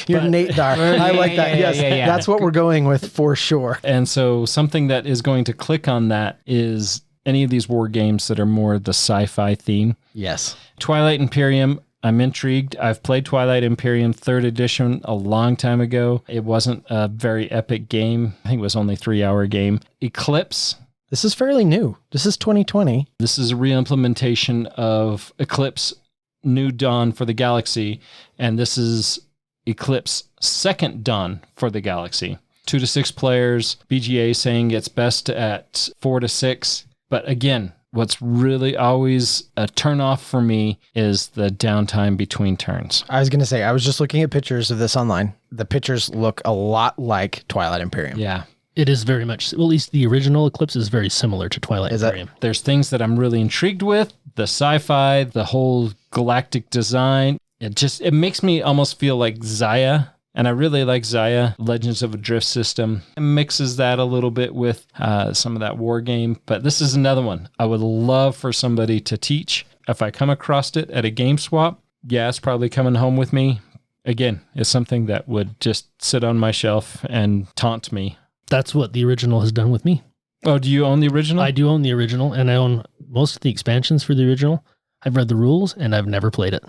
Your Natedar. I like that. Yes, yeah. that's what we're going with for sure. And so something that is going to click on that is any of these war games that are more the sci-fi theme. Yes. Twilight Imperium, I'm intrigued. I've played Twilight Imperium 3rd edition a long time ago. It wasn't a very epic game. I think it was only a 3-hour game. Eclipse. This is fairly new. This is 2020. This is a re-implementation of Eclipse New Dawn for the Galaxy, and this is Eclipse Second Dawn for the Galaxy. 2 to 6 players. BGA saying it's best at 4 to 6. But again, what's really always a turnoff for me is the downtime between turns. I was going to say, I was just looking at pictures of this online. The pictures look a lot like Twilight Imperium. Yeah. It is very much, well, at least the original Eclipse is very similar to Twilight Imperium. There's things that I'm really intrigued with. The sci-fi, the whole galactic design. It makes me almost feel like Zaya. And I really like Zaya, Legends of a Drift system. It mixes that a little bit with some of that war game. But this is another one I would love for somebody to teach. If I come across it at a game swap, yeah, it's probably coming home with me. Again, it's something that would just sit on my shelf and taunt me. That's what the original has done with me. Oh, do you own the original? I do own the original, and I own most of the expansions for the original. I've read the rules, and I've never played it.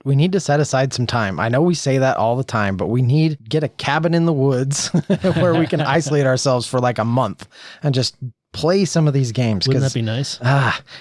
We need to set aside some time. I know we say that all the time, but we need to get a cabin in the woods where we can isolate ourselves for like a month and just play some of these games. Wouldn't that be nice?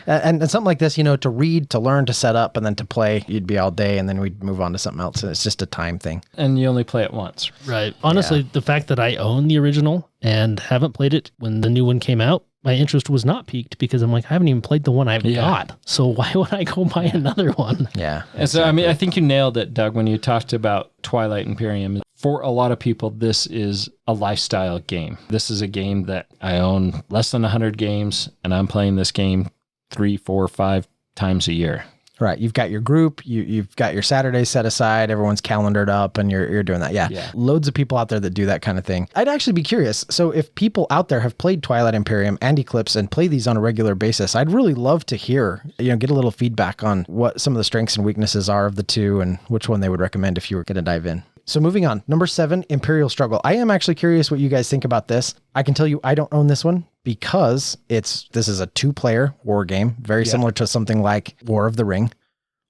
And something like this, to read, to learn, to set up, and then to play, you'd be all day, and then we'd move on to something else. And it's just a time thing. And you only play it once. Right. Honestly, the fact that I own the original and haven't played it when the new one came out, my interest was not piqued because I'm like, I haven't even played the one I've got. So why would I go buy another one? Yeah. And so, I mean, I think you nailed it, Doug, when you talked about Twilight Imperium. For a lot of people, this is a lifestyle game. This is a game that I own less than 100 games, and I'm playing this game 3, 4, 5 times a year. Right. You've got your group, you've got your Saturdays set aside, everyone's calendared up, and you're doing that. Yeah. Loads of people out there that do that kind of thing. I'd actually be curious. So if people out there have played Twilight Imperium and Eclipse and play these on a regular basis, I'd really love to hear, get a little feedback on what some of the strengths and weaknesses are of the two and which one they would recommend if you were going to dive in. So moving on, number 7, Imperial Struggle. I am actually curious what you guys think about this. I can tell you I don't own this one because this is a 2-player war game, very similar to something like War of the Ring,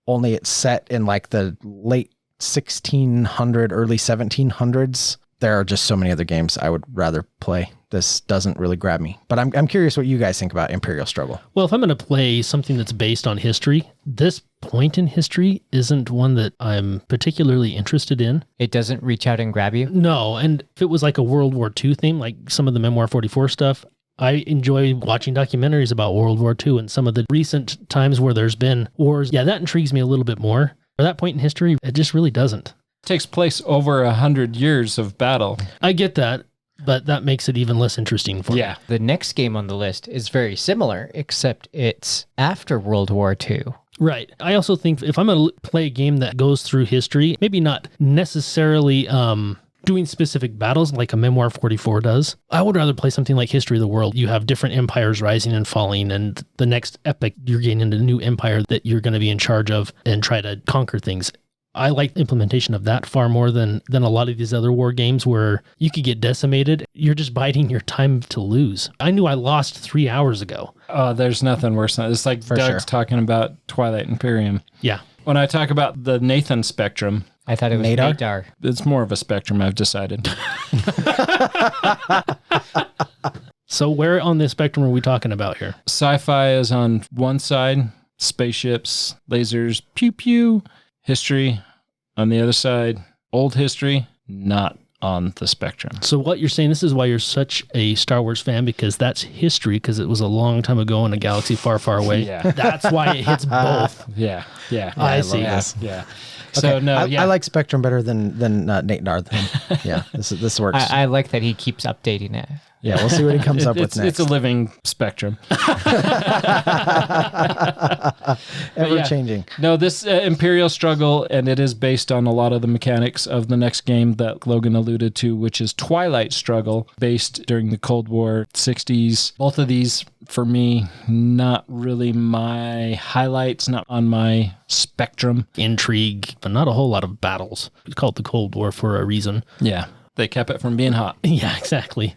only it's set in like the late 1600, early 1700s. There are just so many other games I would rather play. This doesn't really grab me, but I'm curious what you guys think about Imperial Struggle. Well, if I'm going to play something that's based on history, this point in history isn't one that I'm particularly interested in. It doesn't reach out and grab you? No, and if it was like a World War II theme, like some of the Memoir 44 stuff, I enjoy watching documentaries about World War II and some of the recent times where there's been wars. Yeah, that intrigues me a little bit more. For that point in history, it just really doesn't. It takes place over 100 years of battle. I get that, but that makes it even less interesting for me. Yeah. The next game on the list is very similar, except it's after World War II. Right. I also think if I'm going to play a game that goes through history, maybe not necessarily doing specific battles like a Memoir 44 does, I would rather play something like History of the World. You have different empires rising and falling, and the next epic, you're getting into a new empire that you're going to be in charge of and try to conquer things. I like the implementation of that far more than a lot of these other war games where you could get decimated. You're just biding your time to lose. I knew I lost 3 hours ago. Oh, there's nothing worse than it's like Doug's talking about Twilight Imperium. Yeah. When I talk about the Nathan spectrum, I thought it was Nadar? Nadar. it's more of a spectrum, I've decided. So where on the spectrum are we talking about here? Sci-fi is on one side, spaceships, lasers, pew pew. History on the other side, old history, not on the spectrum. So what you're saying, this is why you're such a Star Wars fan, because that's history, because it was a long time ago in a galaxy far, far away. Yeah. That's why it hits both. Yeah. I see. Yeah. So Okay, no, I like Spectrum better than Nate Dar. Yeah, this works. I like that he keeps updating it. Yeah, we'll see what he comes up with next. It's a living spectrum. Ever changing. No, this Imperial Struggle, and it is based on a lot of the mechanics of the next game that Logan alluded to, which is Twilight Struggle, based during the Cold War 60s. Both of these, for me, not really my highlights, not on my spectrum. Intrigue, but not a whole lot of battles. It's called the Cold War for a reason. Yeah, they kept it from being hot. Yeah, exactly.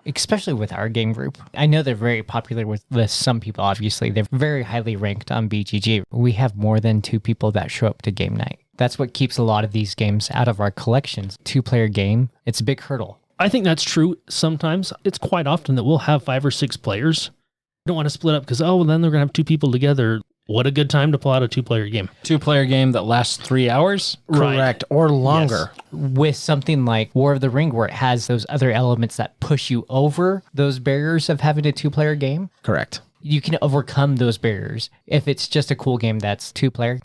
especially with our game group. I know they're very popular with some people, obviously. They're very highly ranked on BGG. We have more than 2 people that show up to game night. That's what keeps a lot of these games out of our collections. 2-player game, it's a big hurdle. I think that's true sometimes. It's quite often that we'll have 5 or 6 players. Don't want to split up because, well, then they're going to have 2 people together. What a good time to pull out a 2-player game. 2-player game that lasts 3 hours? Correct. Or longer. Yes. With something like War of the Ring, where it has those other elements that push you over those barriers of having a 2-player game, Correct. you can overcome those barriers. If it's just a cool game that's 2-player,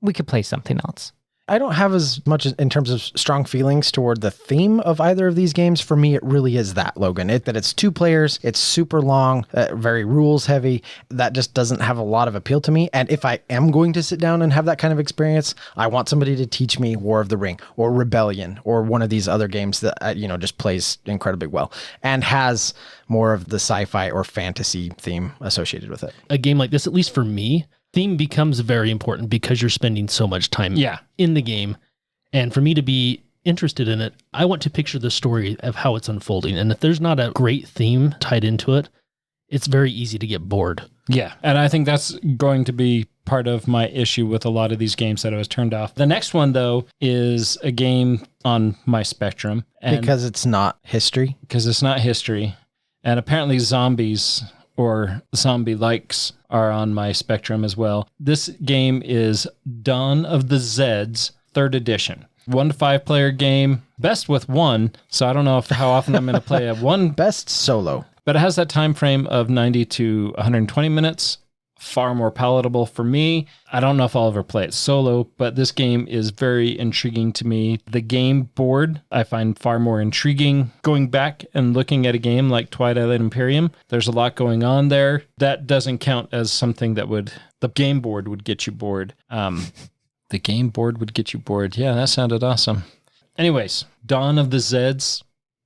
we could play something else. I don't have as much in terms of strong feelings toward the theme of either of these games. For me, it really is that, Logan. That it's 2 players, it's super long, very rules heavy. That just doesn't have a lot of appeal to me. And if I am going to sit down and have that kind of experience, I want somebody to teach me War of the Ring or Rebellion or one of these other games that, just plays incredibly well and has more of the sci-fi or fantasy theme associated with it. A game like this, at least for me, theme becomes very important because you're spending so much time in the game. And for me to be interested in it, I want to picture the story of how it's unfolding. And if there's not a great theme tied into it, it's very easy to get bored. Yeah. And I think that's going to be part of my issue with a lot of these games that I was turned off. The next one, though, is a game on my spectrum. Because it's not history? Because it's not history. And apparently zombies or zombie-likes are on my spectrum as well. This game is Dawn of the Zeds, 3rd edition. 1 to 5 player game, best with 1. So I don't know how often I'm going to play a 1. Best solo. But it has that time frame of 90 to 120 minutes. Far more palatable for me. I don't know if I'll ever play it solo, but this game is very intriguing to me. The game board I find far more intriguing. Going back and looking at a game like Twilight Imperium, there's a lot going on there. That doesn't count as something that the game board would get you bored. The game board would get you bored. Yeah, that sounded awesome. Anyways, Dawn of the Zeds.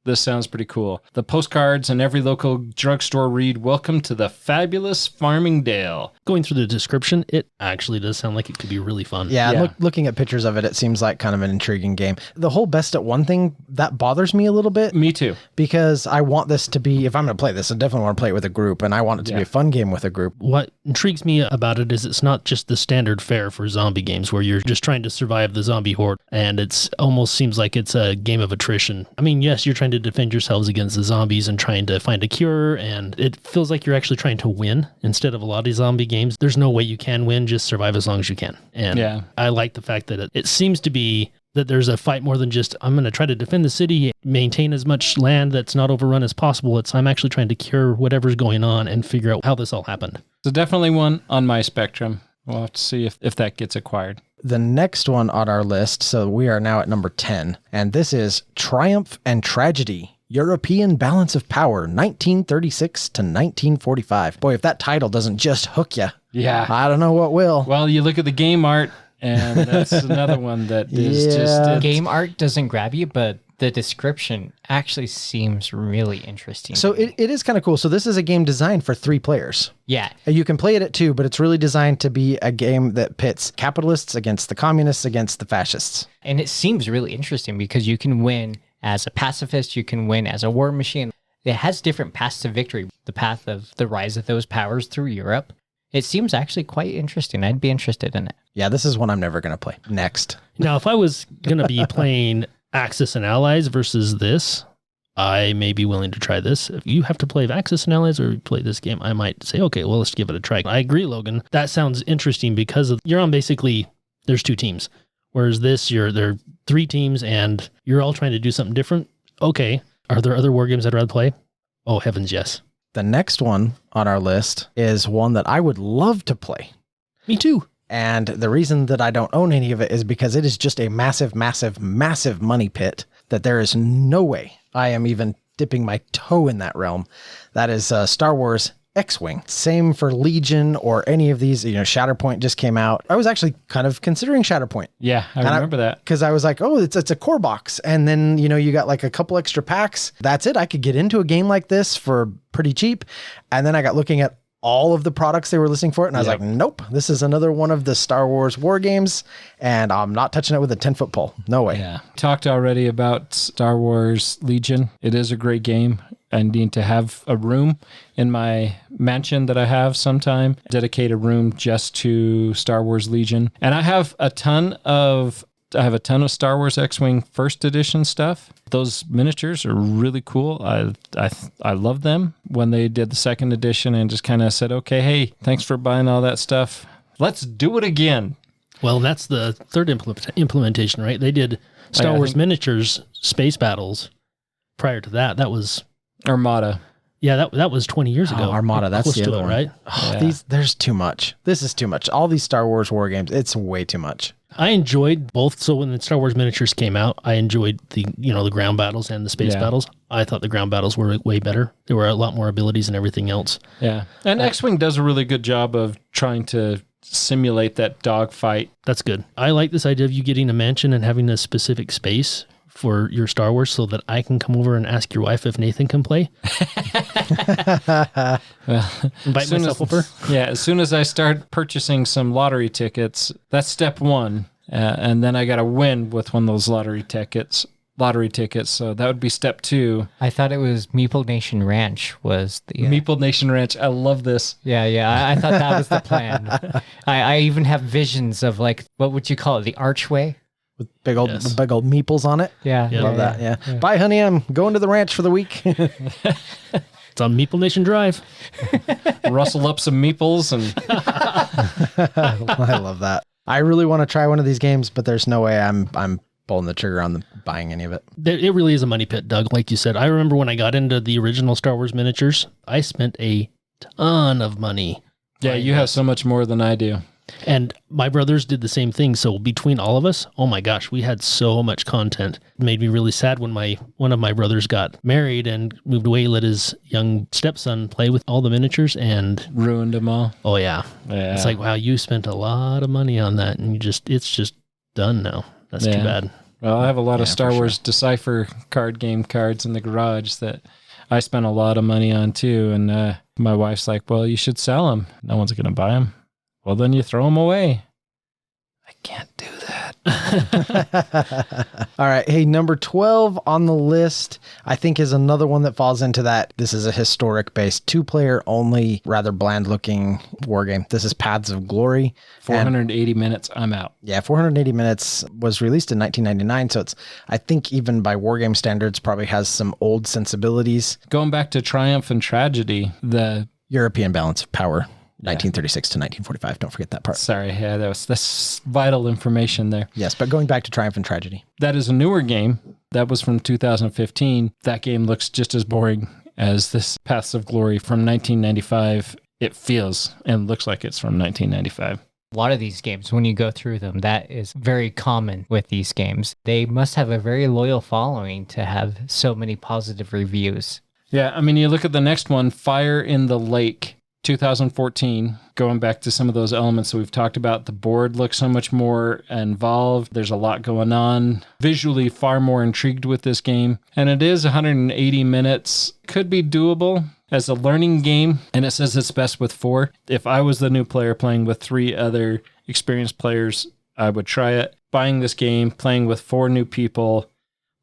This sounds pretty cool. The postcards in every local drugstore read, "Welcome to the fabulous Farmingdale." Going through the description, it actually does sound like it could be really fun. Yeah. Looking at pictures of it, it seems like kind of an intriguing game. The whole best at one thing, that bothers me a little bit. Me too. Because I want this to be, if I'm going to play this, I definitely want to play it with a group, and I want it to be a fun game with a group. What intrigues me about it is it's not just the standard fare for zombie games where you're just trying to survive the zombie horde, and it's almost seems like it's a game of attrition. I mean, yes, you're trying to defend yourselves against the zombies and trying to find a cure, and it feels like you're actually trying to win instead of a lot of zombie games. There's no way you can win, just survive as long as you can. And I like the fact that it seems to be that there's a fight more than just, I'm going to try to defend the city, maintain as much land that's not overrun as possible. I'm actually trying to cure whatever's going on and figure out how this all happened. So definitely one on my spectrum. We'll have to see if that gets acquired. The next one on our list, so we are now at number 10, and this is Triumph and Tragedy, European Balance of Power, 1936 to 1945. Boy, if that title doesn't just hook you, I don't know what will. Well, you look at the game art, and that's another one that is just... Game art doesn't grab you, but the description actually seems really interesting. So it is kind of cool. So this is a game designed for 3 players. Yeah. You can play it at 2, but it's really designed to be a game that pits capitalists against the communists against the fascists. And it seems really interesting because you can win as a pacifist, you can win as a war machine. It has different paths to victory, the path of the rise of those powers through Europe. It seems actually quite interesting. I'd be interested in it. Yeah, this is one I'm never going to play. Next. Now, if I was going to be playing Axis and Allies versus this, I may be willing to try this. If you have to play Axis and Allies or play this game, I might say, okay, well, let's give it a try. I agree, Logan. That sounds interesting because you're on basically, there's 2 teams. Whereas this, there are 3 teams and you're all trying to do something different. Okay. Are there other war games I'd rather play? Oh, heavens, yes. The next one on our list is one that I would love to play. Me too. And the reason that I don't own any of it is because it is just a massive, massive, massive money pit that there is no way I am even dipping my toe in that realm. That is Star Wars X-Wing. Same for Legion or any of these. Shatterpoint just came out. I was actually kind of considering Shatterpoint. Yeah, I remember that. Because I was like, oh, it's a core box. And then, you got like a couple extra packs. That's it. I could get into a game like this for pretty cheap. And then I got looking at all of the products they were listing for it. And I was like, nope, this is another one of the Star Wars war games. And I'm not touching it with a 10-foot pole. No way. Yeah. Talked already about Star Wars Legion. It is a great game. I need to have a room in my mansion that I have sometime, dedicate a room just to Star Wars Legion. And I have a ton of Star Wars X-Wing First Edition stuff. Those miniatures are really cool. I love them. When they did the second edition and just kind of said, okay, hey, thanks for buying all that stuff. Let's do it again. Well, that's the third implementation, right? They did Star Wars miniatures, space battles. Prior to that, that was Armada. Yeah, that was 20 years ago. Armada, that's the other one. Right? Oh, yeah. There's too much. This is too much. All these Star Wars war games, it's way too much. I enjoyed both. So when the Star Wars miniatures came out, I enjoyed the ground battles and the space battles. I thought the ground battles were way better. There were a lot more abilities and everything else. Yeah, and X-Wing does a really good job of trying to simulate that dogfight. That's good. I like this idea of you getting a mansion and having a specific space for your Star Wars so that I can come over and ask your wife if Nathan can play. Invite myself over. Yeah, as soon as I start purchasing some lottery tickets, that's step one. And then I got to win with one of those lottery tickets. So that would be step two. I thought it was Meeple Nation Ranch was the... Meeple Nation Ranch. I love this. Yeah. I thought that was the plan. I even have visions of, like, what would you call it? The archway? With big old meeples on it. Yeah. Love that. Yeah. Bye, honey. I'm going to the ranch for the week. It's on Meeple Nation Drive. Rustle up some meeples and... I love that. I really want to try one of these games, but there's no way I'm pulling the trigger on buying any of it. It really is a money pit, Doug. Like you said, I remember when I got into the original Star Wars miniatures, I spent a ton of money. Yeah, you have so much more than I do. And my brothers did the same thing. So between all of us, oh my gosh, we had so much content. It made me really sad when one of my brothers got married and moved away, let his young stepson play with all the miniatures and ruined them all. Oh yeah. It's like, wow, you spent a lot of money on that and it's just done now. That's too bad. Well, I have a lot of Star Wars Decipher card game cards in the garage that I spent a lot of money on too. And my wife's like, well, you should sell them. No one's going to buy them. Well, then you throw them away. I can't do that. All right. Hey, number 12 on the list, I think is another one that falls into that. This is a historic based 2-player only, rather bland looking war game. This is Paths of Glory. 480 minutes. I'm out. Yeah. 480 minutes was released in 1999. So it's, I think even by war game standards, probably has some old sensibilities. Going back to Triumph and Tragedy, the European balance of power. 1936 to 1945. Don't forget that part. Sorry, yeah, that's vital information there. Yes, but going back to Triumph and Tragedy. That is a newer game. That was from 2015. That game looks just as boring as this Paths of Glory from 1995. It feels and looks like it's from 1995. A lot of these games, when you go through them, that is very common with these games. They must have a very loyal following to have so many positive reviews. Yeah, I mean, you look at the next one, Fire in the Lake. 2014, going back to some of those elements that we've talked about, the board looks so much more involved. There's a lot going on. Visually far more intrigued with this game. And it is 180 minutes. Could be doable as a learning game. And it says it's best with 4. If I was the new player playing with 3 other experienced players, I would try it. Buying this game, playing with 4 new people,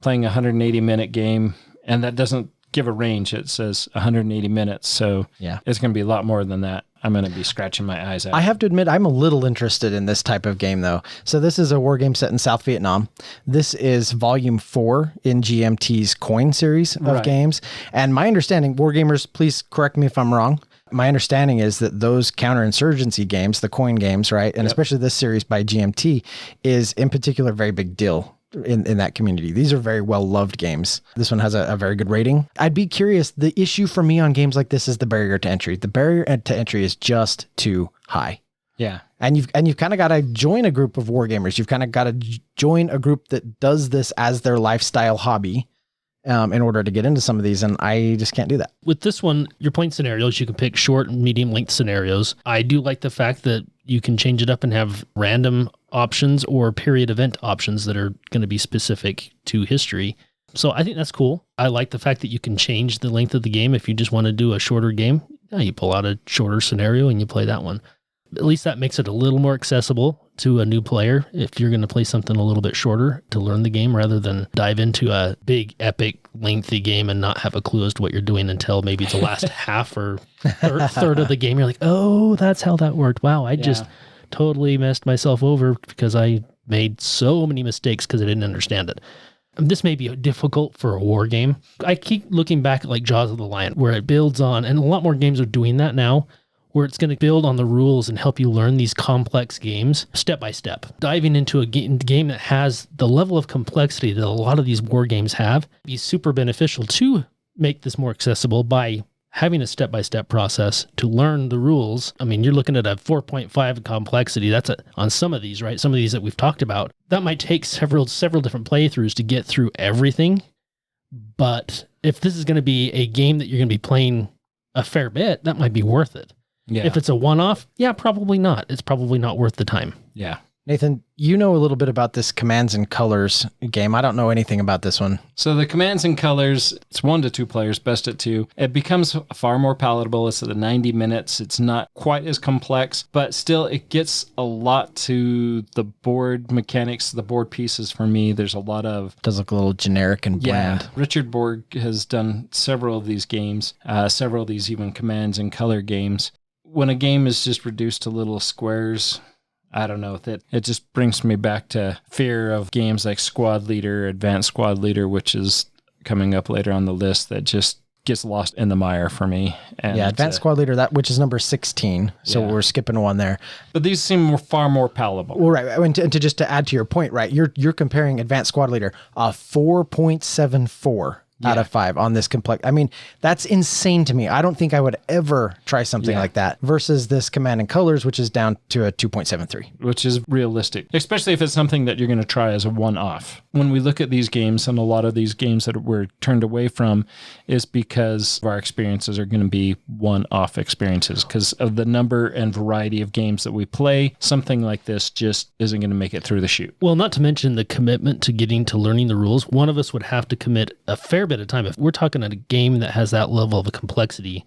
playing a 180 minute game. And that doesn't give a range. It says 180 minutes. So yeah, it's going to be a lot more than that. I'm going to be scratching my eyes out. I have to admit, I'm a little interested in this type of game, though. So this is a war game set in South Vietnam. This is volume 4 in GMT's coin series of games. And my understanding, wargamers, please correct me if I'm wrong. My understanding is that those counterinsurgency games, the coin games, right, and especially this series by GMT, is in particular a very big deal in that community. These are very well-loved games. This one has a very good rating. I'd be curious, the issue for me on games like this is the barrier to entry. The barrier to entry is just too high. Yeah. And you've kind of got to join a group of wargamers. You've kind of got to join a group that does this as their lifestyle hobby in order to get into some of these, and I just can't do that. With this one, your point scenarios, you can pick short and medium length scenarios. I do like the fact that you can change it up and have random options or period event options that are going to be specific to history. So I think that's cool. I like the fact that you can change the length of the game. If you just want to do a shorter game, you pull out a shorter scenario and you play that one. At least that makes it a little more accessible to a new player if you're going to play something a little bit shorter to learn the game rather than dive into a big, epic, lengthy game and not have a clue as to what you're doing until maybe it's the last half or third of the game. You're like, oh, that's how that worked. Wow, I just totally messed myself over because I made so many mistakes because I didn't understand it. This may be difficult for a war game. I keep looking back at like Jaws of the Lion, where it builds on, and a lot more games are doing that now, where it's going to build on the rules and help you learn these complex games step by step. Diving into a game that has the level of complexity that a lot of these war games have be super beneficial to make this more accessible by having a step-by-step process to learn the rules. I mean, you're looking at a 4.5 complexity. That's on some of these, right? Some of these that we've talked about. That might take several different playthroughs to get through everything. But if this is going to be a game that you're going to be playing a fair bit, that might be worth it. Yeah. If it's a one-off, yeah, probably not. It's probably not worth the time. Yeah. Nathan, you know a little bit about this Commands and Colors game. I don't know anything about this one. So the Commands and Colors, it's 1 to 2 players, best at 2. It becomes far more palatable. It's at the 90 minutes. It's not quite as complex, but still it gets a lot to the board mechanics, the board pieces for me. There's a lot of... Does look a little generic and bland. Yeah. Richard Borg has done several of these games, several of these even Commands and Color games. When a game is just reduced to little squares... I don't know, that it just brings me back to fear of games like Squad Leader, Advanced Squad Leader, which is coming up later on the list, that just gets lost in the mire for me. And yeah, Advanced Squad Leader, which is number 16. So we're skipping one there. But these seem far more palatable. Well, right. And to add to your point, right, you're comparing Advanced Squad Leader, a 4.74 out of 5 on this complex. I mean, that's insane to me. I don't think I would ever try something like that versus this Command and Colors, which is down to a 2.73. Which is realistic, especially if it's something that you're going to try as a one-off. When we look at these games, and a lot of these games that we're turned away from is because our experiences are going to be one-off experiences. Because of the number and variety of games that we play, something like this just isn't going to make it through the chute. Well, not to mention the commitment to getting to learning the rules. One of us would have to commit a fair bit of time. If we're talking at a game that has that level of a complexity,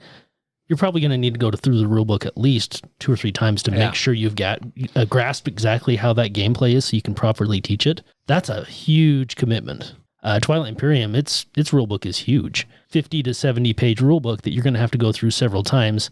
you're probably going to need to go through the rule book at least 2 or 3 times to make sure you've got a grasp exactly how that gameplay is so you can properly teach it. That's a huge commitment. Twilight Imperium, its rule book is huge. 50 to 70 page rule book that you're going to have to go through several times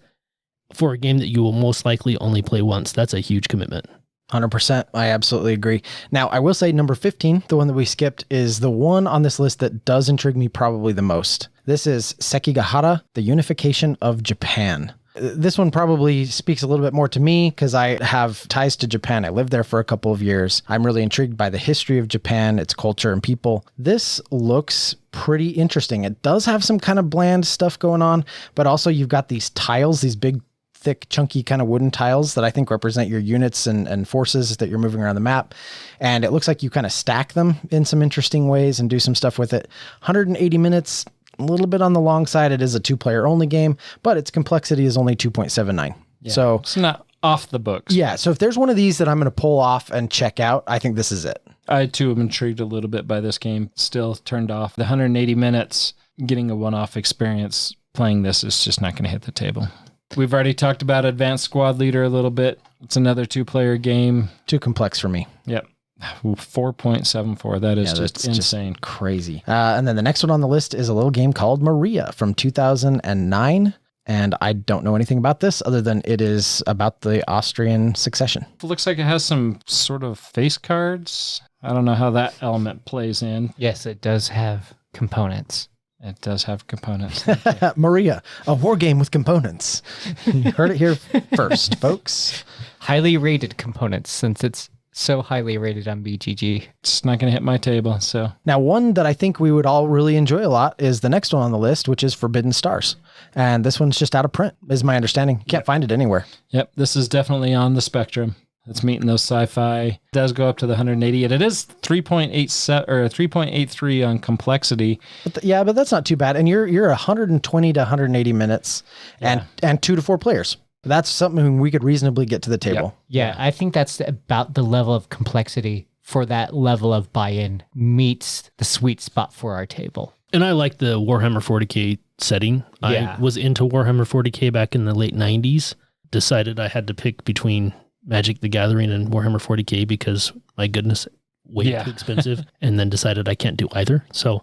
for a game that you will most likely only play once. That's a huge commitment. 100%. I absolutely agree. Now, I will say number 15, the one that we skipped, is the one on this list that does intrigue me probably the most. This is Sekigahara, The Unification of Japan. This one probably speaks a little bit more to me because I have ties to Japan. I lived there for a couple of years. I'm really intrigued by the history of Japan, its culture and people. This looks pretty interesting. It does have some kind of bland stuff going on, but also you've got these tiles, these big thick, chunky kind of wooden tiles that I think represent your units and forces that you're moving around the map. And it looks like you kind of stack them in some interesting ways and do some stuff with it. 180 minutes, a little bit on the long side. It is a 2-player only game, but its complexity is only 2.79. Yeah. So it's not off the books. Yeah. So if there's one of these that I'm going to pull off and check out, I think this is it. I too am intrigued a little bit by this game. Still turned off. The 180 minutes, getting a one-off experience playing this is just not going to hit the table. We've already talked about Advanced Squad Leader a little bit. It's another 2-player game. Too complex for me. Yep. 4.74. That is just insane. Just crazy. And then the next one on the list is a little game called Maria from 2009. And I don't know anything about this other than it is about the Austrian succession. It looks like it has some sort of face cards. I don't know how that element plays in. Yes, it does have components. It does have components. Maria, a war game with components. You heard it here first, folks. Highly rated components, since it's so highly rated on BGG. It's not going to hit my table, so. Now, one that I think we would all really enjoy a lot is the next one on the list, which is Forbidden Stars. And this one's just out of print, is my understanding. Can't find it anywhere. Yep, this is definitely on the spectrum. It's meeting those sci-fi. It does go up to the 180, and it is 3.87 or 3.83 on complexity. But that's not too bad. And you're 120 to 180 minutes, and 2 to 4 players. That's something we could reasonably get to the table. Yeah, I think that's about the level of complexity for that level of buy-in meets the sweet spot for our table. And I like the Warhammer 40K setting. Yeah. I was into Warhammer 40K back in the late 90s. decided I had to pick between Magic the Gathering and Warhammer 40K because, my goodness, way too expensive, and then decided I can't do either. So,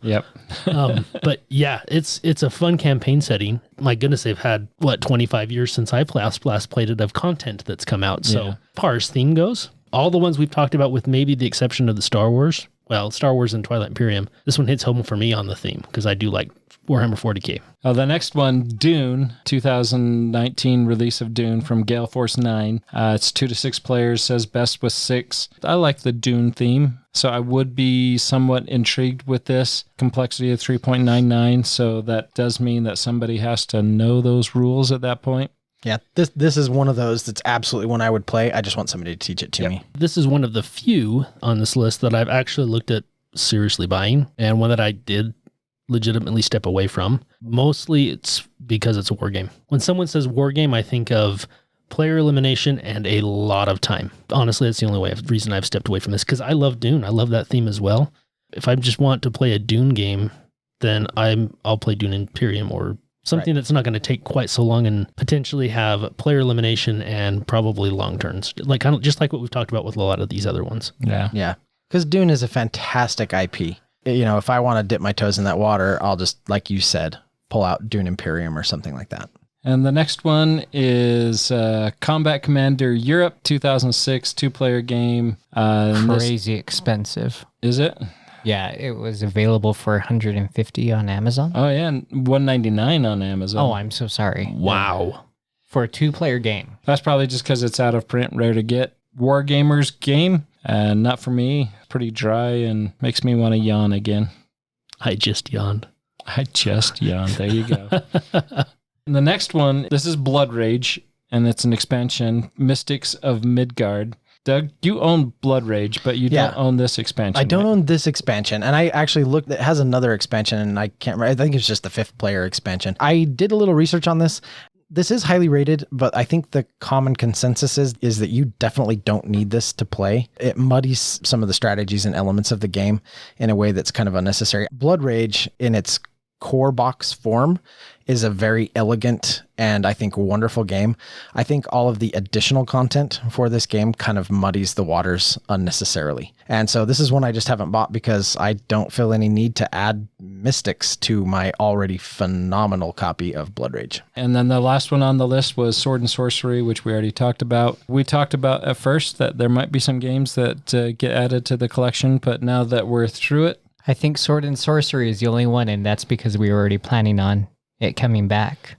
but yeah, it's a fun campaign setting. My goodness, they've had, 25 years since I last played it of content that's come out. So, as far as theme goes, all the ones we've talked about with maybe the exception of the Star Wars and Twilight Imperium, this one hits home for me on the theme because I do like Warhammer 40K. The next one, Dune, 2019 release of Dune from Gale Force 9. It's 2 to 6 players, says best with 6. I like the Dune theme, so I would be somewhat intrigued with this. Complexity of 3.99, so that does mean that somebody has to know those rules at that point. Yeah, this is one of those that's absolutely one I would play. I just want somebody to teach it to me. This is one of the few on this list that I've actually looked at seriously buying, and one that I did legitimately step away from. Mostly it's because it's a war game. When someone says war game, I think of player elimination and a lot of time. Honestly, that's the only reason I've stepped away from this, because I love Dune. I love that theme as well. If I just want to play a Dune game, then I'll play Dune Imperium or something that's not going to take quite so long and potentially have player elimination and probably long turns. Like kind of just like what we've talked about with a lot of these other ones. Yeah. Because Dune is a fantastic IP. If I want to dip my toes in that water, I'll just, like you said, pull out Dune Imperium or something like that. And the next one is Combat Commander Europe 2006 2-player game. Crazy expensive. Is it? Yeah, it was available for $150 on Amazon. Oh yeah, and $199 on Amazon. Oh, I'm so sorry. Wow. For a 2-player game. That's probably just because it's out of print, rare to get. Wargamers game, not for me. Pretty dry and makes me want to yawn again. I just yawned. There you go. And the next one, this is Blood Rage, and it's an expansion, Mystics of Midgard. Doug, you own Blood Rage, but you don't own this expansion. I don't own this expansion, and I actually looked. It has another expansion, and I can't remember. I think it's just the 5th player expansion. I did a little research on this. This is highly rated, but I think the common consensus is that you definitely don't need this to play. It muddies some of the strategies and elements of the game in a way that's kind of unnecessary. Blood Rage, in its core box form, is a very elegant and I think wonderful game. I think all of the additional content for this game kind of muddies the waters unnecessarily. And so this is one I just haven't bought because I don't feel any need to add mystics to my already phenomenal copy of Blood Rage. And then the last one on the list was Sword and Sorcery, which we already talked about. We talked about at first that there might be some games that get added to the collection, but now that we're through it, I think Sword and Sorcery is the only one, and that's because we were already planning on it coming back.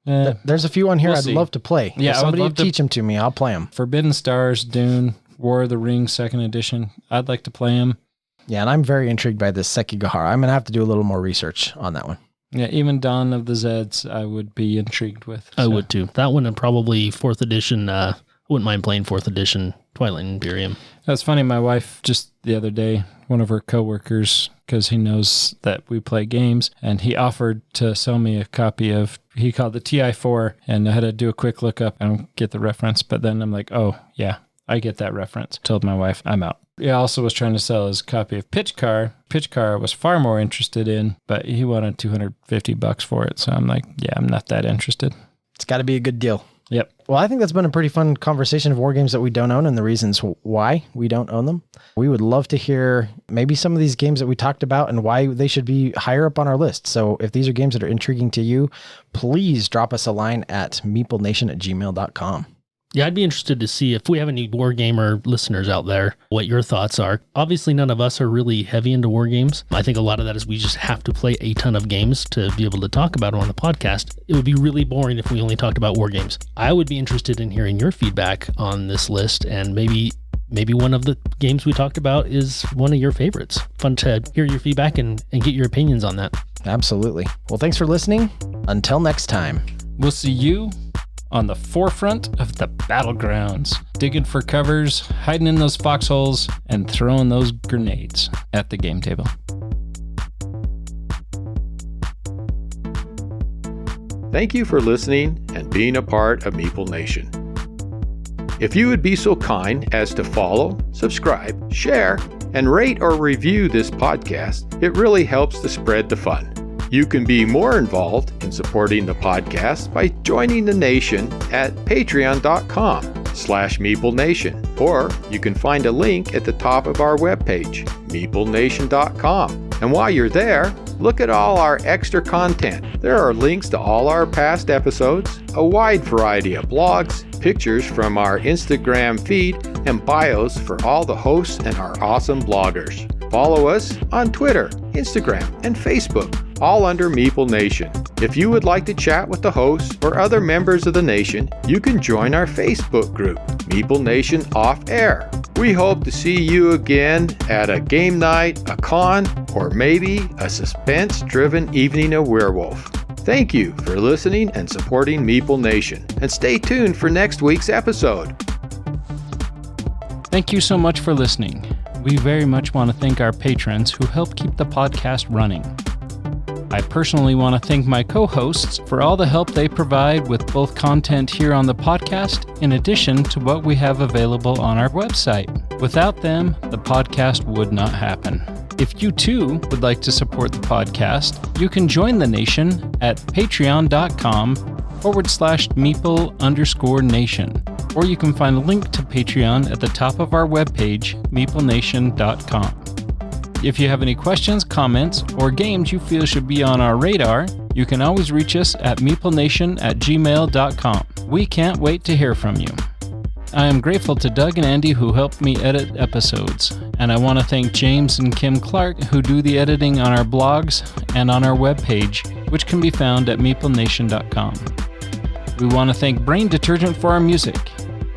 There's a few on here I'd love to play. Yeah, if somebody would teach them to me, I'll play them. Forbidden Stars, Dune, War of the Rings, 2nd edition. I'd like to play them. Yeah, and I'm very intrigued by this Sekigahara. I'm going to have to do a little more research on that one. Yeah, even Dawn of the Zeds, I would be intrigued with. I would too. That one and probably 4th edition. I wouldn't mind playing 4th edition Twilight Imperium. That's funny. My wife just the other day, one of her coworkers, because he knows that we play games, and he offered to sell me a copy of, he called the TI-4, and I had to do a quick look up. I don't get the reference, but then I'm like, oh, yeah, I get that reference. Told my wife, I'm out. He also was trying to sell his copy of Pitch Car. Pitch Car I was far more interested in, but he wanted $250 for it. So I'm like, yeah, I'm not that interested. It's got to be a good deal. Yep. Well, I think that's been a pretty fun conversation of war games that we don't own and the reasons why we don't own them. We would love to hear maybe some of these games that we talked about and why they should be higher up on our list. So if these are games that are intriguing to you, please drop us a line at meeplenation@gmail.com. Yeah, I'd be interested to see if we have any war gamer listeners out there, what your thoughts are. Obviously, none of us are really heavy into war games. I think a lot of that is we just have to play a ton of games to be able to talk about them on the podcast. It would be really boring if we only talked about war games. I would be interested in hearing your feedback on this list, and maybe one of the games we talked about is one of your favorites. Fun to hear your feedback and get your opinions on that. Absolutely. Well, thanks for listening. Until next time. We'll see you on the forefront of the battlegrounds, digging for covers, hiding in those foxholes, and throwing those grenades at the game table. Thank you for listening and being a part of Meeple Nation. If you would be so kind as to follow, subscribe, share, and rate or review this podcast, it really helps to spread the fun. You can be more involved in supporting the podcast by joining the nation at patreon.com/MeepleNation, or you can find a link at the top of our webpage, meeplenation.com. And while you're there, look at all our extra content. There are links to all our past episodes, a wide variety of blogs, pictures from our Instagram feed, and bios for all the hosts and our awesome bloggers. Follow us on Twitter, Instagram, and Facebook, all under Meeple Nation. If you would like to chat with the hosts or other members of the nation, you can join our Facebook group, Meeple Nation Off Air. We hope to see you again at a game night, a con, or maybe a suspense-driven evening of Werewolf. Thank you for listening and supporting Meeple Nation, and stay tuned for next week's episode. Thank you so much for listening. We very much want to thank our patrons who help keep the podcast running. I personally want to thank my co-hosts for all the help they provide with both content here on the podcast, in addition to what we have available on our website. Without them, the podcast would not happen. If you too would like to support the podcast, you can join the nation at patreon.com/Meeple_nation. Or you can find a link to Patreon at the top of our webpage, meeplenation.com. If you have any questions, comments, or games you feel should be on our radar, you can always reach us at meeplenation@gmail.com. We can't wait to hear from you. I am grateful to Doug and Andy who helped me edit episodes, and I want to thank James and Kim Clark who do the editing on our blogs and on our webpage, which can be found at meeplenation.com. We want to thank Brain Detergent for our music.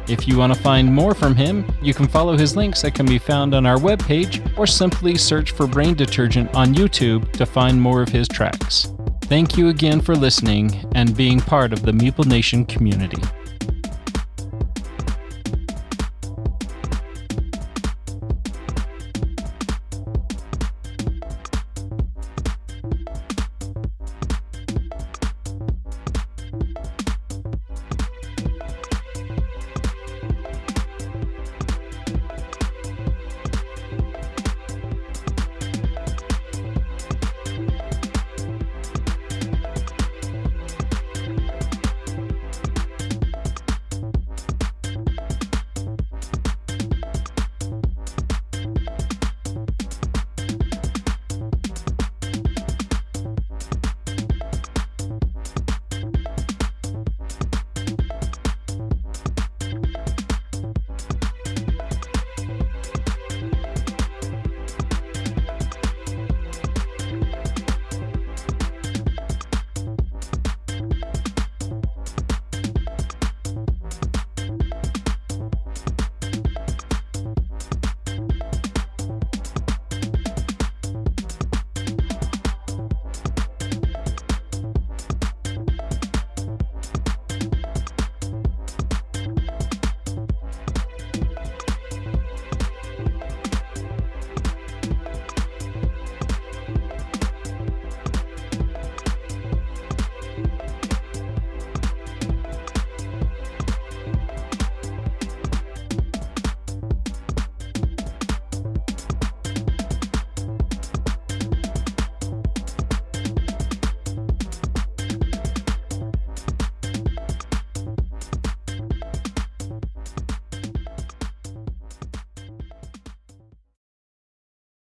If you want to find more from him, you can follow his links that can be found on our webpage, or simply search for Brain Detergent on YouTube to find more of his tracks. Thank you again for listening and being part of the Meeple Nation community.